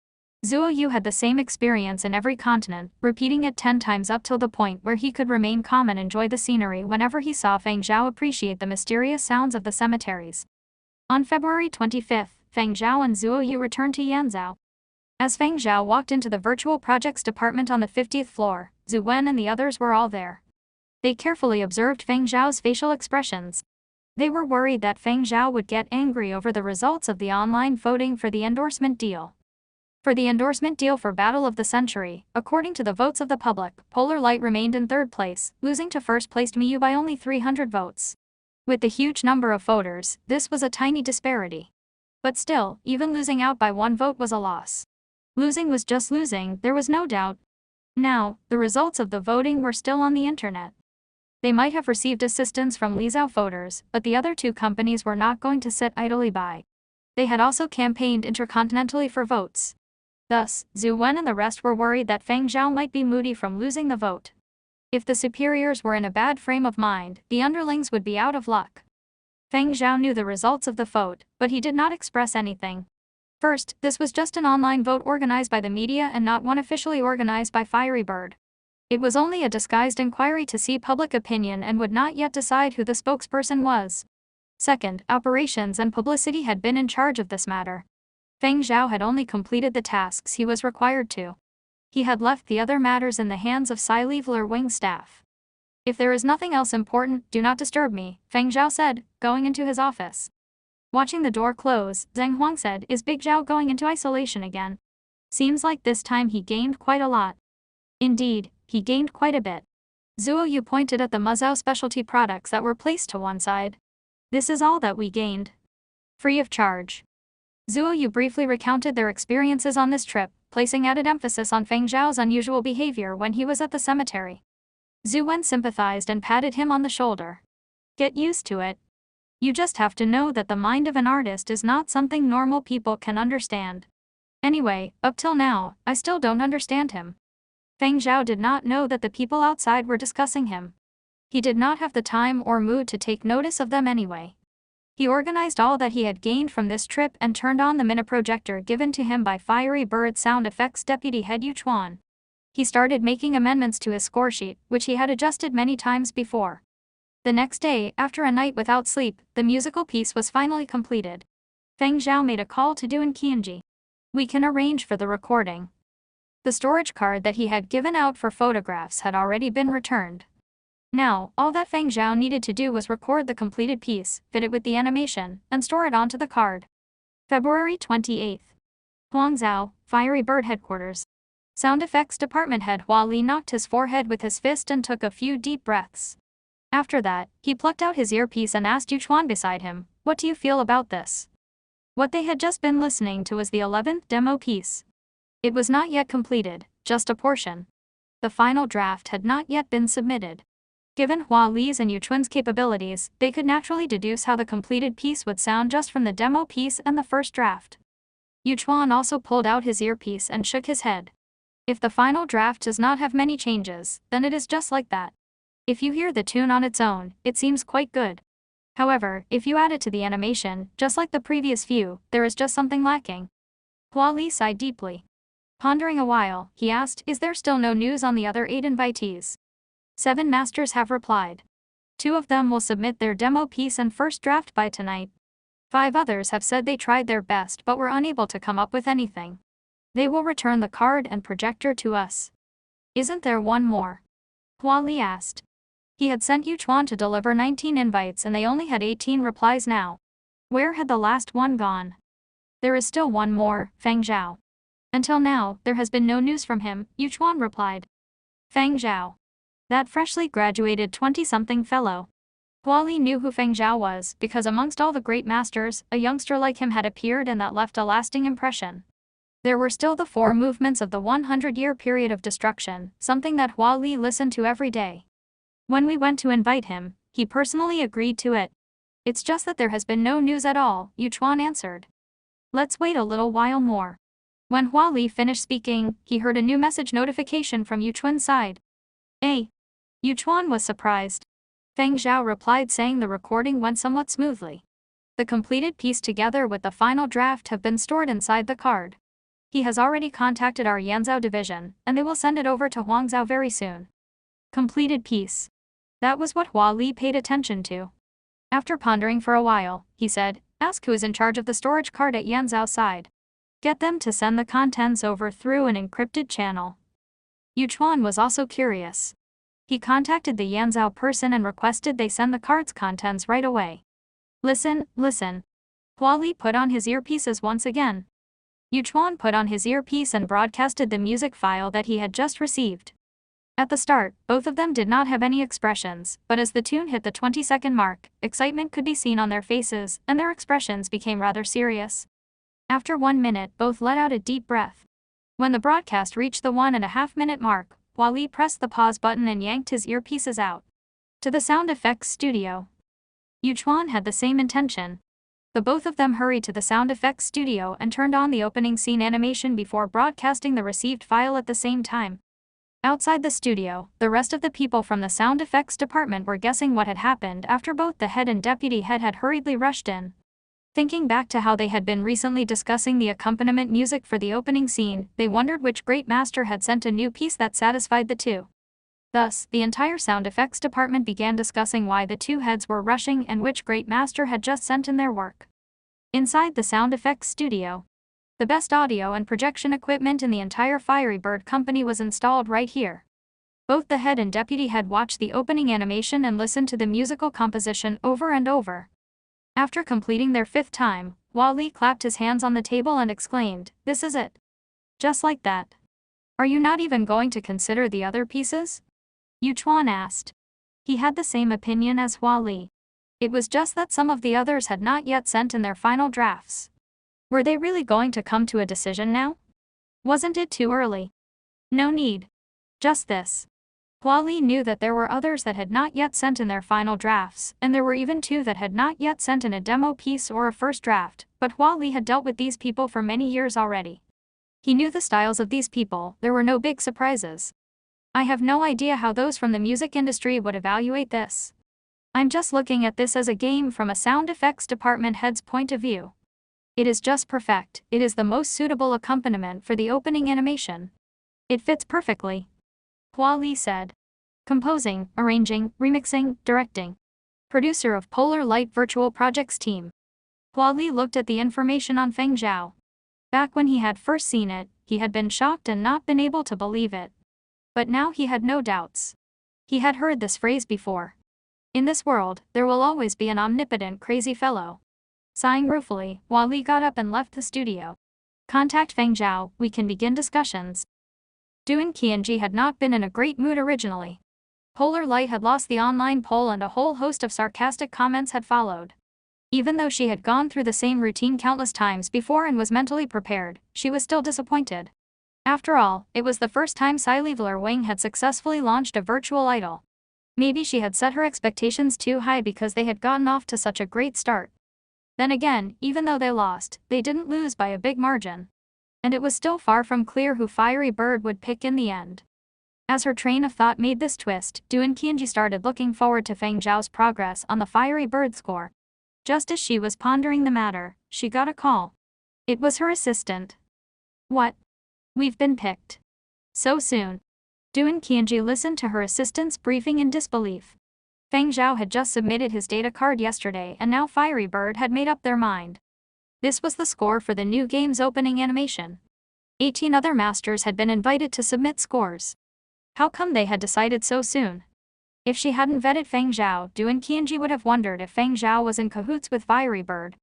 Zuo Yu had the same experience in every continent, repeating it 10 times up till the point where he could remain calm and enjoy the scenery whenever he saw Feng Zhao appreciate the mysterious sounds of the cemeteries. On February 25th, Feng Zhao and Zuo Yu returned to Yanzhou. As Feng Zhao walked into the virtual projects department on the 50th floor, Zhu Wen and the others were all there. They carefully observed Feng Zhao's facial expressions. They were worried that Feng Zhao would get angry over the results of the online voting for the endorsement deal. For the endorsement deal for Battle of the Century, according to the votes of the public, Polar Light remained in third place, losing to first-placed Miyu by only 300 votes. With the huge number of voters, this was a tiny disparity. But still, even losing out by 1 vote was a loss. Losing was just losing, there was no doubt. Now, the results of the voting were still on the internet. They might have received assistance from Lizhou voters, but the other 2 companies were not going to sit idly by. They had also campaigned intercontinentally for votes. Thus, Zhu Wen and the rest were worried that Feng Zhao might be moody from losing the vote. If the superiors were in a bad frame of mind, the underlings would be out of luck. Feng Zhao knew the results of the vote, but he did not express anything. First, this was just an online vote organized by the media and not one officially organized by Fiery Bird. It was only a disguised inquiry to see public opinion and would not yet decide who the spokesperson was. Second, operations and publicity had been in charge of this matter. Feng Zhao had only completed the tasks he was required to. He had left the other matters in the hands of Cy Leveler wing staff. If there is nothing else important, do not disturb me, Feng Zhao said, going into his office. Watching the door close, Zheng Huang said, is Big Zhao going into isolation again? Seems like this time he gained quite a lot. Indeed, he gained quite a bit. Zuo Yu pointed at the Mazao specialty products that were placed to one side. This is all that we gained. Free of charge. Zuo Yu briefly recounted their experiences on this trip, placing added emphasis on Feng Zhao's unusual behavior when he was at the cemetery. Zhu Wen sympathized and patted him on the shoulder. Get used to it. You just have to know that the mind of an artist is not something normal people can understand. Anyway, up till now, I still don't understand him. Feng Zhao did not know that the people outside were discussing him. He did not have the time or mood to take notice of them anyway. He organized all that he had gained from this trip and turned on the mini-projector given to him by Fiery Bird Sound Effects Deputy Head Yu Chuan. He started making amendments to his score sheet, which he had adjusted many times before. The next day, after a night without sleep, the musical piece was finally completed. Feng Zhao made a call to Du and Qianji. We can arrange for the recording. The storage card that he had given out for photographs had already been returned. Now, all that Feng Zhao needed to do was record the completed piece, fit it with the animation, and store it onto the card. February 28th. Huangzhou, Fiery Bird Headquarters. Sound Effects Department Head Hua Li knocked his forehead with his fist and took a few deep breaths. After that, he plucked out his earpiece and asked Yu Chuan beside him, what do you feel about this? What they had just been listening to was the 11th demo piece. It was not yet completed, just a portion. The final draft had not yet been submitted. Given Hua Li's and Yu Chuan's capabilities, they could naturally deduce how the completed piece would sound just from the demo piece and the first draft. Yu Chuan also pulled out his earpiece and shook his head. If the final draft does not have many changes, then it is just like that. If you hear the tune on its own, it seems quite good. However, if you add it to the animation, just like the previous few, there is just something lacking. Hua Li sighed deeply. Pondering a while, he asked, "Is there still no news on the other 8 invitees?" 7 masters have replied. 2 of them will submit their demo piece and first draft by tonight. 5 others have said they tried their best but were unable to come up with anything. They will return the card and projector to us. Isn't there one more? Hua Li asked. He had sent Yu Chuan to deliver 19 invites and they only had 18 replies now. Where had the last one gone? There is still one more, Feng Zhao. Until now, there has been no news from him, Yu Chuan replied. Feng Zhao. That freshly graduated 20-something fellow. Hua Li knew who Feng Zhao was because amongst all the great masters, a youngster like him had appeared and that left a lasting impression. There were still the 4 movements of the 100-year period of destruction, something that Hua Li listened to every day. When we went to invite him, he personally agreed to it. It's just that there has been no news at all, Yu Chuan answered. Let's wait a little while more. When Hua Li finished speaking, he heard a new message notification from Yu Chuan's side. Hey! Yu Chuan was surprised. Feng Zhao replied saying the recording went somewhat smoothly. The completed piece together with the final draft have been stored inside the card. He has already contacted our Yanzhou division, and they will send it over to Huangzhou very soon. Completed piece. That was what Hua Li paid attention to. After pondering for a while, he said, "Ask who is in charge of the storage card at Yanzhou's side. Get them to send the contents over through an encrypted channel." Yu Chuan was also curious. He contacted the Yanzhou person and requested they send the card's contents right away. Listen, listen. Hua Li put on his earpieces once again. Yu Chuan put on his earpiece and broadcasted the music file that he had just received. At the start, both of them did not have any expressions, but as the tune hit the 20-second mark, excitement could be seen on their faces, and their expressions became rather serious. After 1 minute, both let out a deep breath. When the broadcast reached the 1.5-minute mark, Hua Li pressed the pause button and yanked his earpieces out. To the sound effects studio. Yu Chuan had the same intention. The both of them hurried to the sound effects studio and turned on the opening scene animation before broadcasting the received file at the same time. Outside the studio, the rest of the people from the sound effects department were guessing what had happened after both the head and deputy head had hurriedly rushed in. Thinking back to how they had been recently discussing the accompaniment music for the opening scene, they wondered which great master had sent a new piece that satisfied the two. Thus, the entire sound effects department began discussing why the two heads were rushing and which great master had just sent in their work. Inside the sound effects studio, the best audio and projection equipment in the entire Fiery Bird company was installed right here. Both the head and deputy head watched the opening animation and listened to the musical composition over and over. After completing their 5th time, Hua Li clapped his hands on the table and exclaimed, "This is it. Just like that. Are you not even going to consider the other pieces?" Yu Chuan asked. He had the same opinion as Hua Li. It was just that some of the others had not yet sent in their final drafts. Were they really going to come to a decision now? Wasn't it too early? No need. Just this. Hua Li knew that there were others that had not yet sent in their final drafts, and there were even 2 that had not yet sent in a demo piece or a first draft, but Hua Li had dealt with these people for many years already. He knew the styles of these people, there were no big surprises. I have no idea how those from the music industry would evaluate this. I'm just looking at this as a game from a sound effects department head's point of view. It is just perfect, it is the most suitable accompaniment for the opening animation. It fits perfectly. Hua Li said. Composing, arranging, remixing, directing. Producer of Polar Light Virtual Projects team. Hua Li looked at the information on Feng Zhao. Back when he had first seen it, he had been shocked and not been able to believe it. But now he had no doubts. He had heard this phrase before. In this world, there will always be an omnipotent crazy fellow. Sighing ruefully, Hua Li got up and left the studio. Contact Feng Zhao, we can begin discussions. Duan Qianji had not been in a great mood originally. Polar Light had lost the online poll and a whole host of sarcastic comments had followed. Even though she had gone through the same routine countless times before and was mentally prepared, she was still disappointed. After all, it was the first time sci-fi Wing had successfully launched a virtual idol. Maybe she had set her expectations too high because they had gotten off to such a great start. Then again, even though they lost, they didn't lose by a big margin. And it was still far from clear who Fiery Bird would pick in the end. As her train of thought made this twist, Duan Qianji started looking forward to Feng Zhao's progress on the Fiery Bird score. Just as she was pondering the matter, she got a call. It was her assistant. What? We've been picked. So soon. Duan Qianji listened to her assistant's briefing in disbelief. Feng Zhao had just submitted his data card yesterday and now Fiery Bird had made up their mind. This was the score for the new game's opening animation. 18 other masters had been invited to submit scores. How come they had decided so soon? If she hadn't vetted Feng Zhao, Duan Qianji would have wondered if Feng Zhao was in cahoots with Fiery Bird.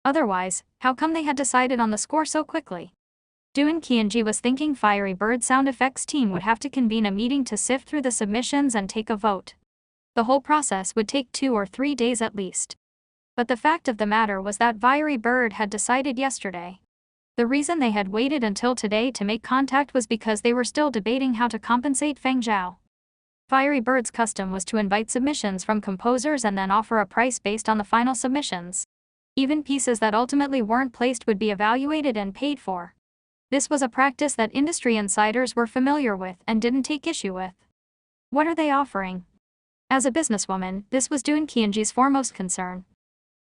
Otherwise, how come they had decided on the score so quickly? Duan Qianji was thinking Fiery Bird sound effects team would have to convene a meeting to sift through the submissions and take a vote. The whole process would take 2 or 3 days at least. But the fact of the matter was that Fiery Bird had decided yesterday. The reason they had waited until today to make contact was because they were still debating how to compensate Feng Zhao. Fiery Bird's custom was to invite submissions from composers and then offer a price based on the final submissions. Even pieces that ultimately weren't placed would be evaluated and paid for. This was a practice that industry insiders were familiar with and didn't take issue with. What are they offering? As a businesswoman, this was Duan Qianji's foremost concern.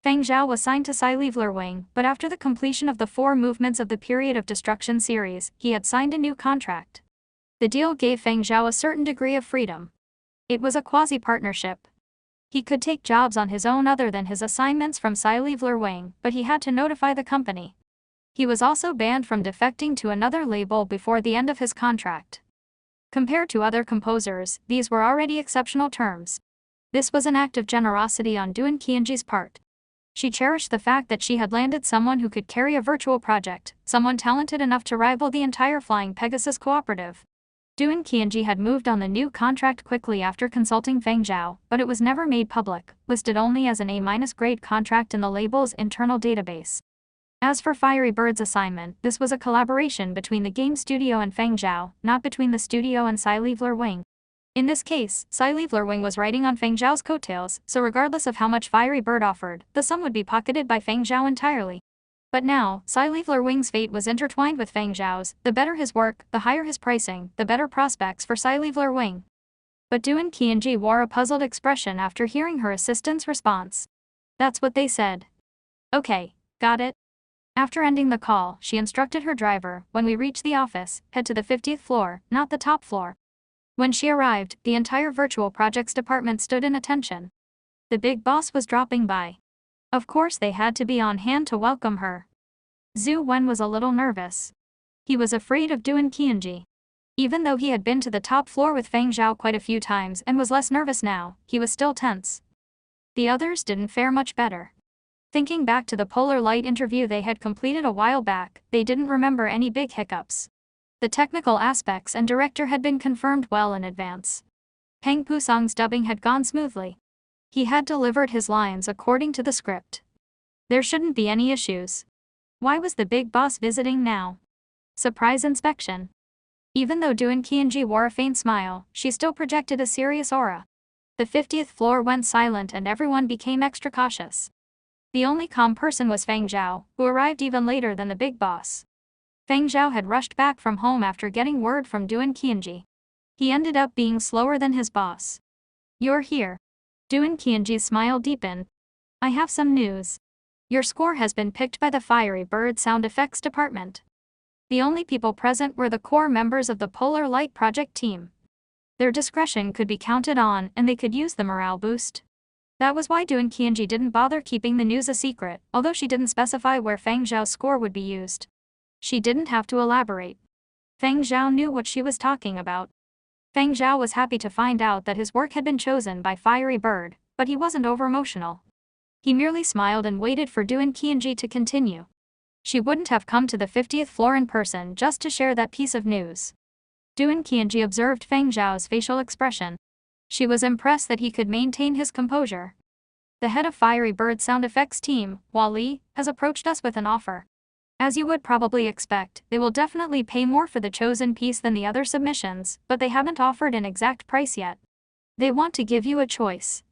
Feng Zhao was signed to sci-fi Wing, but after the completion of the 4 movements of the Period of Destruction series, he had signed a new contract. The deal gave Feng Zhao a certain degree of freedom. It was a quasi-partnership. He could take jobs on his own other than his assignments from sci-fi Wing, but he had to notify the company. He was also banned from defecting to another label before the end of his contract. Compared to other composers, these were already exceptional terms. This was an act of generosity on Duan Qianji's part. She cherished the fact that she had landed someone who could carry a virtual project, someone talented enough to rival the entire Flying Pegasus cooperative. Duan Qianji had moved on the new contract quickly after consulting Feng Zhao, but it was never made public, listed only as an A- grade contract in the label's internal database. As for Fiery Bird's assignment, this was a collaboration between the game studio and Feng Zhao, not between the studio and sci-fi Wing. In this case, sci-fi Wing was riding on Feng Zhao's coattails, so regardless of how much Fiery Bird offered, the sum would be pocketed by Feng Zhao entirely. But now, sci-fi Wing's fate was intertwined with Feng Zhao's. The better his work, the higher his pricing, the better prospects for sci-fi Wing. But Duan Qianji wore a puzzled expression after hearing her assistant's response. That's what they said. Okay, got it. After ending the call, she instructed her driver, when we reach the office, head to the 50th floor, not the top floor. When she arrived, the entire virtual projects department stood in attention. The big boss was dropping by. Of course they had to be on hand to welcome her. Zhu Wen was a little nervous. He was afraid of Duan Qianji. Even though he had been to the top floor with Feng Zhao quite a few times and was less nervous now, he was still tense. The others didn't fare much better. Thinking back to the Polar Light interview they had completed a while back, they didn't remember any big hiccups. The technical aspects and director had been confirmed well in advance. Peng Pusong's dubbing had gone smoothly. He had delivered his lines according to the script. There shouldn't be any issues. Why was the big boss visiting now? Surprise inspection. Even though Duan Qianji wore a faint smile, she still projected a serious aura. The 50th floor went silent and everyone became extra cautious. The only calm person was Feng Zhao, who arrived even later than the big boss. Feng Zhao had rushed back from home after getting word from Duan Qianji. He ended up being slower than his boss. You're here. Duan Qianji's smile deepened. I have some news. Your score has been picked by the Fiery Bird sound effects department. The only people present were the core members of the Polar Light project team. Their discretion could be counted on and they could use the morale boost. That was why Duan Qianji didn't bother keeping the news a secret, although she didn't specify where Feng Zhao's score would be used. She didn't have to elaborate. Feng Zhao knew what she was talking about. Feng Zhao was happy to find out that his work had been chosen by Fiery Bird, but he wasn't over-emotional. He merely smiled and waited for Duan Qianji to continue. She wouldn't have come to the 50th floor in person just to share that piece of news. Duan Qianji observed Feng Zhao's facial expression. She was impressed that he could maintain his composure. The head of Fiery Bird sound effects team, Wally, has approached us with an offer. As you would probably expect, they will definitely pay more for the chosen piece than the other submissions, but they haven't offered an exact price yet. They want to give you a choice.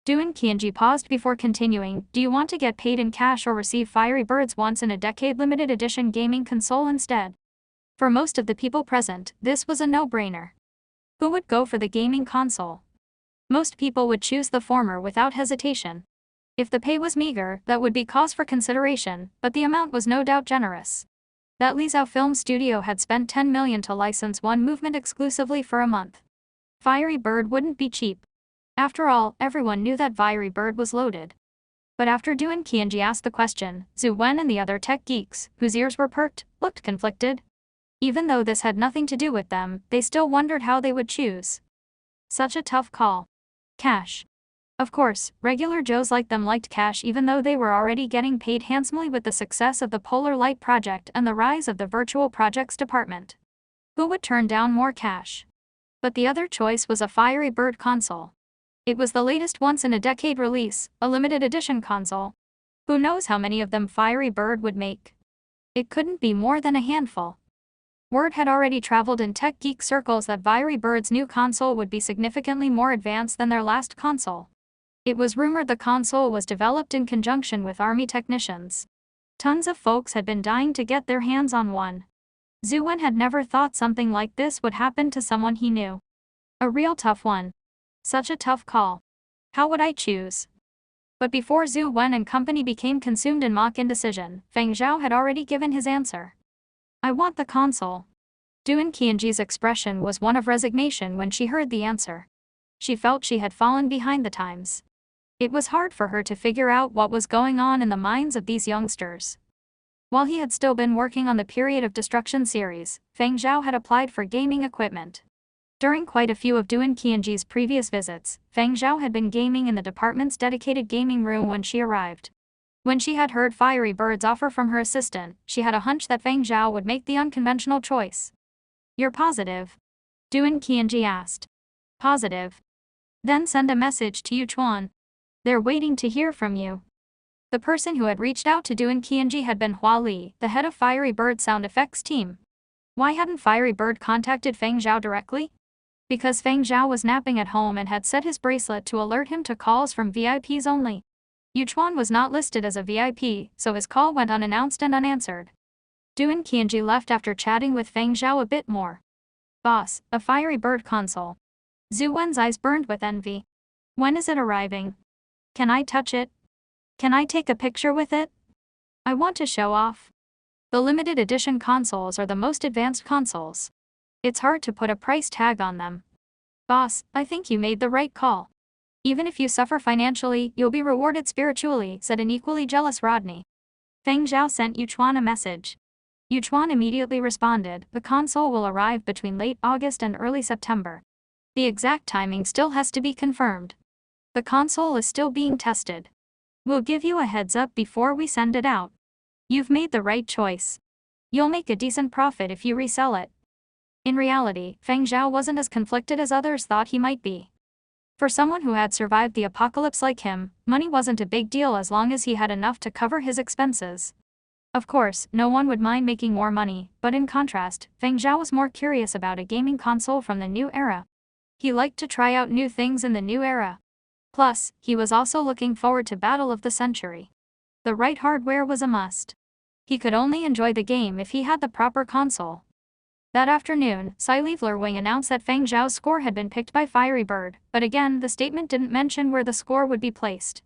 Doon Kianji paused before continuing. Do you want to get paid in cash or receive Fiery Bird's once-in-a-decade limited edition gaming console instead? For most of the people present, this was a no-brainer. Who would go for the gaming console? Most people would choose the former without hesitation. If the pay was meager, that would be cause for consideration, but the amount was no doubt generous. That Lizhou Film Studio had spent 10 million to license one movement exclusively for a month. Fiery Bird wouldn't be cheap. After all, everyone knew that Fiery Bird was loaded. But after Doon Kianji asked the question, Zhu Wen and the other tech geeks, whose ears were perked, looked conflicted. Even though this had nothing to do with them, they still wondered how they would choose. Such a tough call. Cash. Of course, regular Joes like them liked cash even though they were already getting paid handsomely with the success of the Polar Light project and the rise of the virtual projects department. Who would turn down more cash? But the other choice was a Fiery Bird console. It was the latest once-in-a-decade release, a limited edition console. Who knows how many of them Fiery Bird would make? It couldn't be more than a handful. Word had already traveled in tech geek circles that Fiery Bird's new console would be significantly more advanced than their last console. It was rumored the console was developed in conjunction with army technicians. Tons of folks had been dying to get their hands on one. Zhu Wen had never thought something like this would happen to someone he knew. A real tough one. Such a tough call. How would I choose? But before Zhu Wen and company became consumed in mock indecision, Feng Zhao had already given his answer. I want the console. Doon Qianji's expression was one of resignation when she heard the answer. She felt she had fallen behind the times. It was hard for her to figure out what was going on in the minds of these youngsters. While he had still been working on the Period of Destruction series, Feng Zhao had applied for gaming equipment. During quite a few of Doon Qianji's previous visits, Feng Zhao had been gaming in the department's dedicated gaming room when she arrived. When she had heard Fiery Bird's offer from her assistant, she had a hunch that Feng Zhao would make the unconventional choice. You're positive? Doon Qianji asked. Positive. Then send a message to Yuchuan. They're waiting to hear from you. The person who had reached out to Doon Qianji had been Hua Li, the head of Fiery Bird sound effects team. Why hadn't Fiery Bird contacted Feng Zhao directly? Because Feng Zhao was napping at home and had set his bracelet to alert him to calls from VIPs only. Yuchuan was not listed as a VIP, so his call went unannounced and unanswered. Doon Qianji left after chatting with Feng Zhao a bit more. Boss, a Fiery Bird console. Zhu Wen's eyes burned with envy. When is it arriving? Can I touch it? Can I take a picture with it? I want to show off. The limited edition consoles are the most advanced consoles. It's hard to put a price tag on them. Boss, I think you made the right call. Even if you suffer financially, you'll be rewarded spiritually, said an equally jealous Rodney. Feng Zhao sent Yuchuan a message. Yuchuan immediately responded, the console will arrive between late August and early September. The exact timing still has to be confirmed. The console is still being tested. We'll give you a heads up before we send it out. You've made the right choice. You'll make a decent profit if you resell it. In reality, Feng Zhao wasn't as conflicted as others thought he might be. For someone who had survived the apocalypse like him, money wasn't a big deal as long as he had enough to cover his expenses. Of course, no one would mind making more money, but in contrast, Feng Zhao was more curious about a gaming console from the new era. He liked to try out new things in the new era. Plus, he was also looking forward to Battle of the Century. The right hardware was a must. He could only enjoy the game if he had the proper console. That afternoon, Sci-Fi Wing announced that Feng Zhao's score had been picked by Fiery Bird, but again the statement didn't mention where the score would be placed.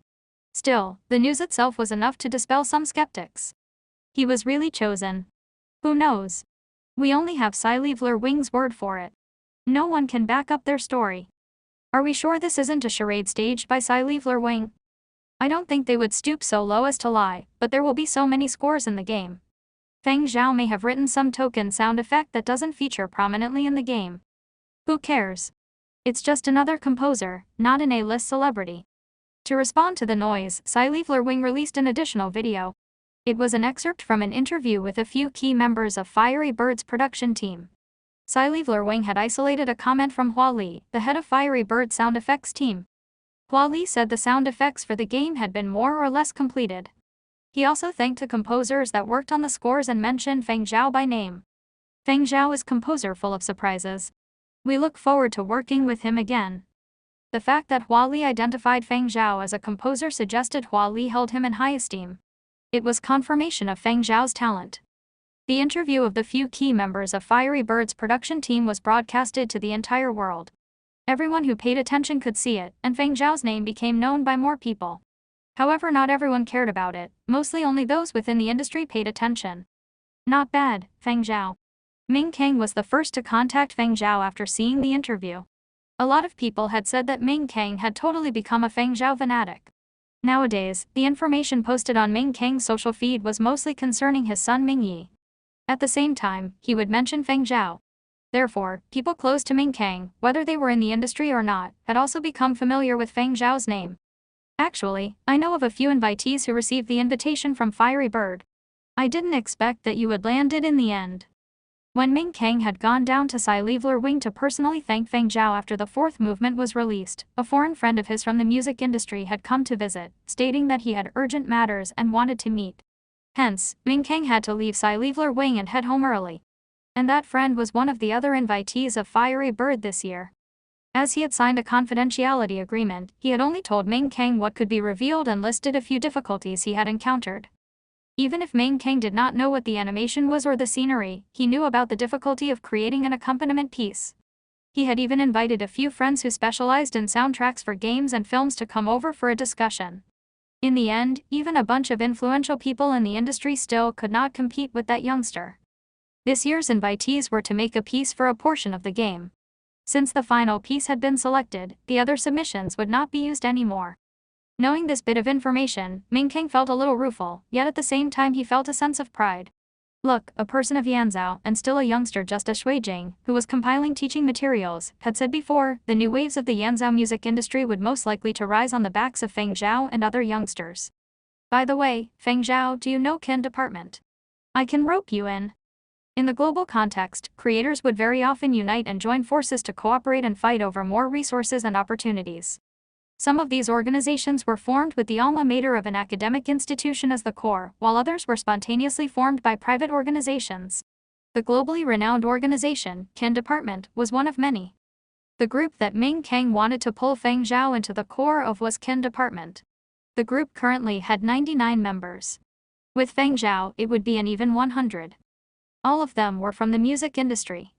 Still, the news itself was enough to dispel some skeptics. He was really chosen. Who knows? We only have Sci-Fi Wing's word for it. No one can back up their story. Are we sure this isn't a charade staged by Sci-Fi Wing? I don't think they would stoop so low as to lie, but there will be so many scores in the game. Feng Zhao may have written some token sound effect that doesn't feature prominently in the game. Who cares? It's just another composer, not an A-list celebrity. To respond to the noise, Sci-Fi Wing released an additional video. It was an excerpt from an interview with a few key members of Fiery Bird's production team. Sci-Fi Wing had isolated a comment from Hua Li, the head of Fiery Bird's sound effects team. Hua Li said the sound effects for the game had been more or less completed. He also thanked the composers that worked on the scores and mentioned Feng Zhao by name. Feng Zhao is composer full of surprises. We look forward to working with him again. The fact that Hua Li identified Feng Zhao as a composer suggested Hua Li held him in high esteem. It was confirmation of Feng Zhao's talent. The interview of the few key members of Fiery Bird's production team was broadcasted to the entire world. Everyone who paid attention could see it, and Feng Zhao's name became known by more people. However, not everyone cared about it, mostly only those within the industry paid attention. Not bad, Feng Zhao. Ming Kang was the first to contact Feng Zhao after seeing the interview. A lot of people had said that Ming Kang had totally become a Feng Zhao fanatic. Nowadays, the information posted on Ming Kang's social feed was mostly concerning his son Ming Yi. At the same time, he would mention Feng Zhao. Therefore, people close to Ming Kang, whether they were in the industry or not, had also become familiar with Feng Zhao's name. Actually, I know of a few invitees who received the invitation from Fiery Bird. I didn't expect that you would land it in the end. When Ming Kang had gone down to Sci-Leveler Wing to personally thank Feng Zhao after the fourth movement was released, a foreign friend of his from the music industry had come to visit, stating that he had urgent matters and wanted to meet. Hence, Ming Kang had to leave Sci-Leveler Wing and head home early. And that friend was one of the other invitees of Fiery Bird this year. As he had signed a confidentiality agreement, he had only told Ming Kang what could be revealed and listed a few difficulties he had encountered. Even if Ming Kang did not know what the animation was or the scenery, he knew about the difficulty of creating an accompaniment piece. He had even invited a few friends who specialized in soundtracks for games and films to come over for a discussion. In the end, even a bunch of influential people in the industry still could not compete with that youngster. This year's invitees were to make a piece for a portion of the game. Since the final piece had been selected, the other submissions would not be used anymore. Knowing this bit of information, Ming Kang felt a little rueful, yet at the same time he felt a sense of pride. Look, a person of Yanzhou, and still a youngster just as Shui Jing, who was compiling teaching materials, had said before, the new waves of the Yanzhou music industry would most likely to rise on the backs of Feng Zhao and other youngsters. By the way, Feng Zhao, do you know Kin Department? I can rope you in. In the global context, creators would very often unite and join forces to cooperate and fight over more resources and opportunities. Some of these organizations were formed with the alma mater of an academic institution as the core, while others were spontaneously formed by private organizations. The globally renowned organization, Kin Department, was one of many. The group that Ming Kang wanted to pull Feng Zhao into the core of was Kin Department. The group currently had 99 members. With Feng Zhao, it would be an even 100. All of them were from the music industry.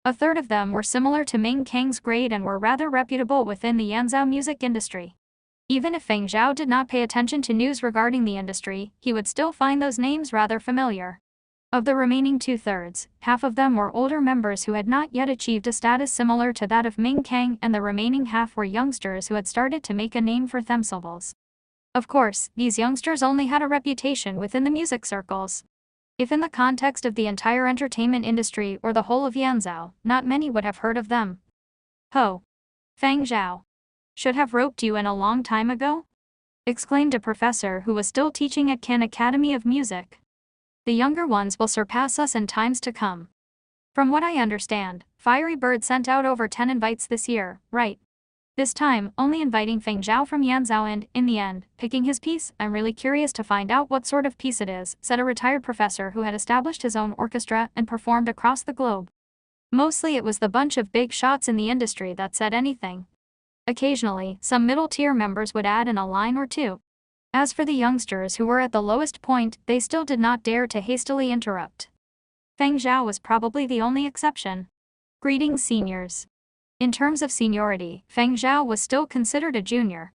A third of them were similar to Ming Kang's grade and were rather reputable within the Yanzhou music industry. Even if Feng Zhao did not pay attention to news regarding the industry, he would still find those names rather familiar. Of the remaining two-thirds, half of them were older members who had not yet achieved a status similar to that of Ming Kang, and the remaining half were youngsters who had started to make a name for themselves. Of course, these youngsters only had a reputation within the music circles. If in the context of the entire entertainment industry or the whole of Yanzhou, not many would have heard of them. Ho! Feng Zhao. Should have roped you in a long time ago? Exclaimed a professor who was still teaching at Kin Academy of Music. The younger ones will surpass us in times to come. From what I understand, Fiery Bird sent out over 10 invites this year, right? This time, only inviting Feng Zhao from Yanzhou and, in the end, picking his piece. I'm really curious to find out what sort of piece it is, said a retired professor who had established his own orchestra and performed across the globe. Mostly it was the bunch of big shots in the industry that said anything. Occasionally, some middle-tier members would add in a line or two. As for the youngsters who were at the lowest point, they still did not dare to hastily interrupt. Feng Zhao was probably the only exception. Greetings, seniors. In terms of seniority, Feng Zhao was still considered a junior.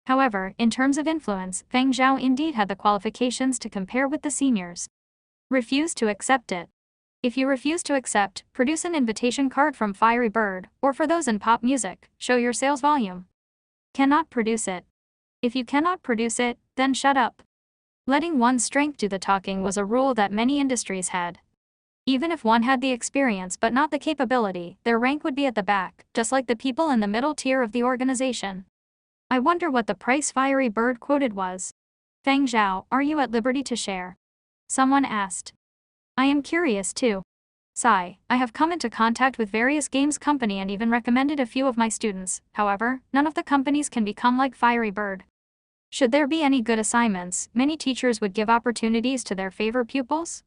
However, in terms of influence, Feng Zhao indeed had the qualifications to compare with the seniors. Refuse to accept it. If you refuse to accept, produce an invitation card from Fiery Bird, or for those in pop music, show your sales volume. Cannot produce it. If you cannot produce it, then shut up. Letting one's strength do the talking was a rule that many industries had. Even if one had the experience but not the capability, their rank would be at the back, just like the people in the middle tier of the organization. I wonder what the price Fiery Bird quoted was. Feng Zhao, are you at liberty to share? Someone asked. I am curious too. Sigh, I have come into contact with various games company and even recommended a few of my students. However, none of the companies can become like Fiery Bird. Should there be any good assignments, many teachers would give opportunities to their favorite pupils.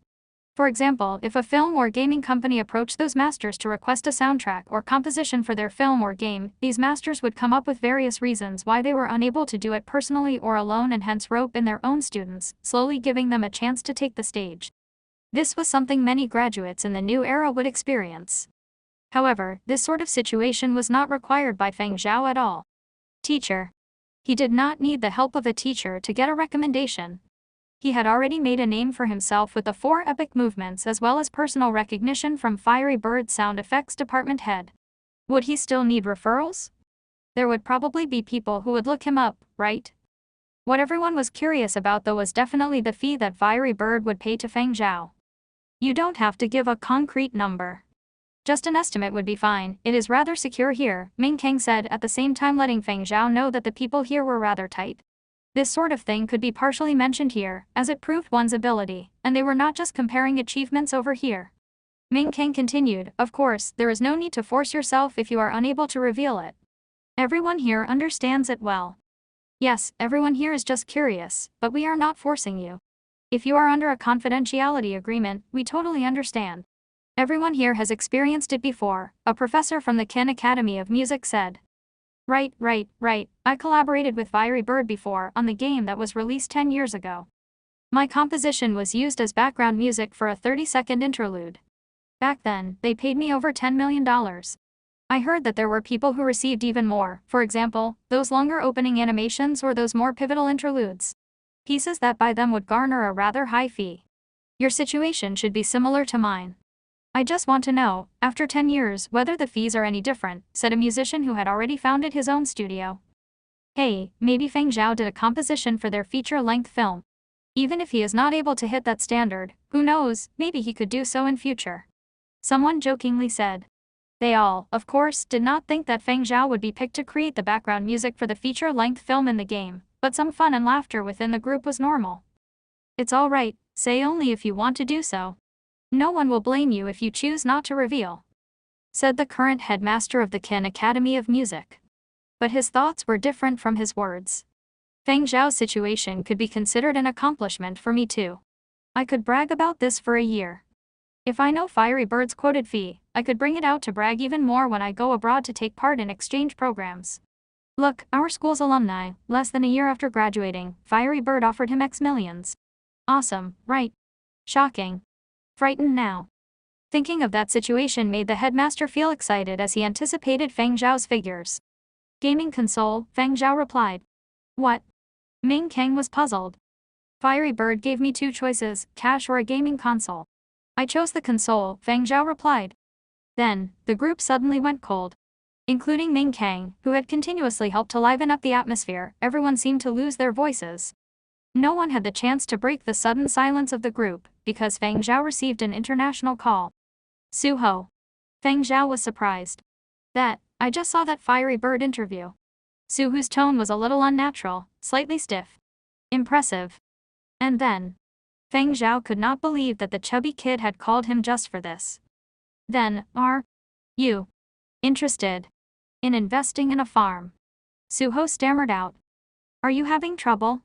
For example, if a film or gaming company approached those masters to request a soundtrack or composition for their film or game, these masters would come up with various reasons why they were unable to do it personally or alone and hence rope in their own students, slowly giving them a chance to take the stage. This was something many graduates in the new era would experience. However, this sort of situation was not required by Feng Zhao at all. Teacher. He did not need the help of a teacher to get a recommendation. He had already made a name for himself with the 4 epic movements as well as personal recognition from Fiery Bird's sound effects department head. Would he still need referrals? There would probably be people who would look him up, right? What everyone was curious about though was definitely the fee that Fiery Bird would pay to Feng Zhao. You don't have to give a concrete number. Just an estimate would be fine, it is rather secure here, Ming Kang said, at the same time letting Feng Zhao know that the people here were rather tight. This sort of thing could be partially mentioned here, as it proved one's ability, and they were not just comparing achievements over here. Ming Kang continued, of course, there is no need to force yourself if you are unable to reveal it. Everyone here understands it well. Yes, everyone here is just curious, but we are not forcing you. If you are under a confidentiality agreement, we totally understand. Everyone here has experienced it before, a professor from the Kin Academy of Music said. Right. I collaborated with Fiery Bird before on the game that was released 10 years ago. My composition was used as background music for a 30-second interlude. Back then, they paid me over $10 million. I heard that there were people who received even more, for example, those longer opening animations or those more pivotal interludes. Pieces that by them would garner a rather high fee. Your situation should be similar to mine. I just want to know, after 10 years, whether the fees are any different, said a musician who had already founded his own studio. Hey, maybe Feng Zhao did a composition for their feature-length film. Even if he is not able to hit that standard, who knows, maybe he could do so in future. Someone jokingly said. They all, of course, did not think that Feng Zhao would be picked to create the background music for the feature-length film in the game, but some fun and laughter within the group was normal. It's alright, say only if you want to do so. No one will blame you if you choose not to reveal, said the current headmaster of the Kin Academy of Music. But his thoughts were different from his words. Feng Zhao's situation could be considered an accomplishment for me too. I could brag about this for a year. If I know Fiery Bird's quoted fee, I could bring it out to brag even more when I go abroad to take part in exchange programs. Look, our school's alumni, less than a year after graduating, Fiery Bird offered him X millions. Awesome, right? Shocking. Frightened now. Thinking of that situation made the headmaster feel excited as he anticipated Feng Zhao's figures. Gaming console, Feng Zhao replied. What? Ming Kang was puzzled. Fiery Bird gave me 2 choices, cash or a gaming console. I chose the console, Feng Zhao replied. Then, the group suddenly went cold. Including Ming Kang, who had continuously helped to liven up the atmosphere, everyone seemed to lose their voices. No one had the chance to break the sudden silence of the group, because Feng Zhao received an international call. Suho. Feng Zhao was surprised. I just saw that Fiery Bird interview. Suho's tone was a little unnatural, slightly stiff. Impressive. And then, Feng Zhao could not believe that the chubby kid had called him just for this. Then, are you interested in investing in a farm? Suho stammered out. Are you having trouble?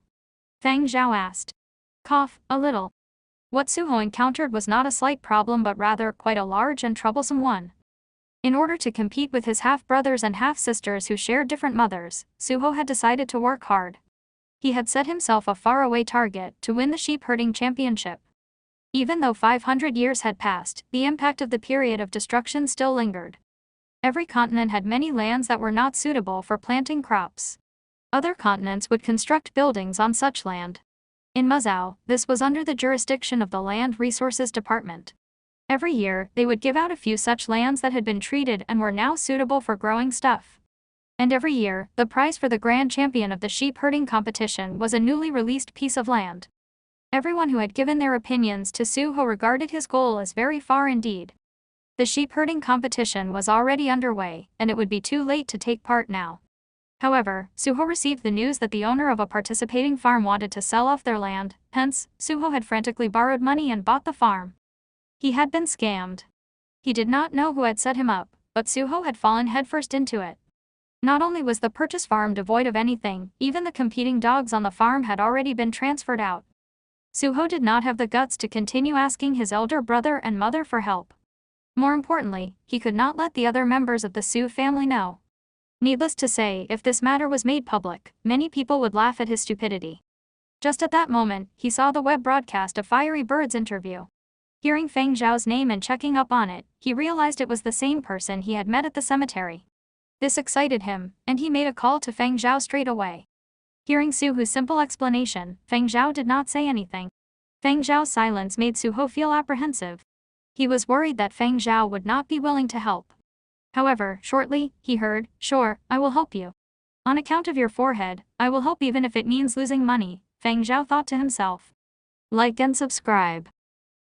Feng Zhao asked. Cough, a little. What Suho encountered was not a slight problem but rather quite a large and troublesome one. In order to compete with his half-brothers and half-sisters who shared different mothers, Suho had decided to work hard. He had set himself a faraway target to win the sheep-herding championship. Even though 500 years had passed, the impact of the period of destruction still lingered. Every continent had many lands that were not suitable for planting crops. Other continents would construct buildings on such land. In Muzhou, this was under the jurisdiction of the Land Resources Department. Every year, they would give out a few such lands that had been treated and were now suitable for growing stuff. And every year, the prize for the grand champion of the sheep herding competition was a newly released piece of land. Everyone who had given their opinions to Suho regarded his goal as very far indeed. The sheep herding competition was already underway, and it would be too late to take part now. However, Suho received the news that the owner of a participating farm wanted to sell off their land, hence, Suho had frantically borrowed money and bought the farm. He had been scammed. He did not know who had set him up, but Suho had fallen headfirst into it. Not only was the purchase farm devoid of anything, even the competing dogs on the farm had already been transferred out. Suho did not have the guts to continue asking his elder brother and mother for help. More importantly, he could not let the other members of the Su family know. Needless to say, if this matter was made public, many people would laugh at his stupidity. Just at that moment, he saw the web broadcast of Fiery Bird's interview. Hearing Feng Zhao's name and checking up on it, he realized it was the same person he had met at the cemetery. This excited him, and he made a call to Feng Zhao straight away. Hearing Suho's simple explanation, Feng Zhao did not say anything. Feng Zhao's silence made Suho feel apprehensive. He was worried that Feng Zhao would not be willing to help. However, shortly, he heard, "Sure, I will help you. On account of your forehead, I will help even if it means losing money," Feng Zhao thought to himself. Like and subscribe.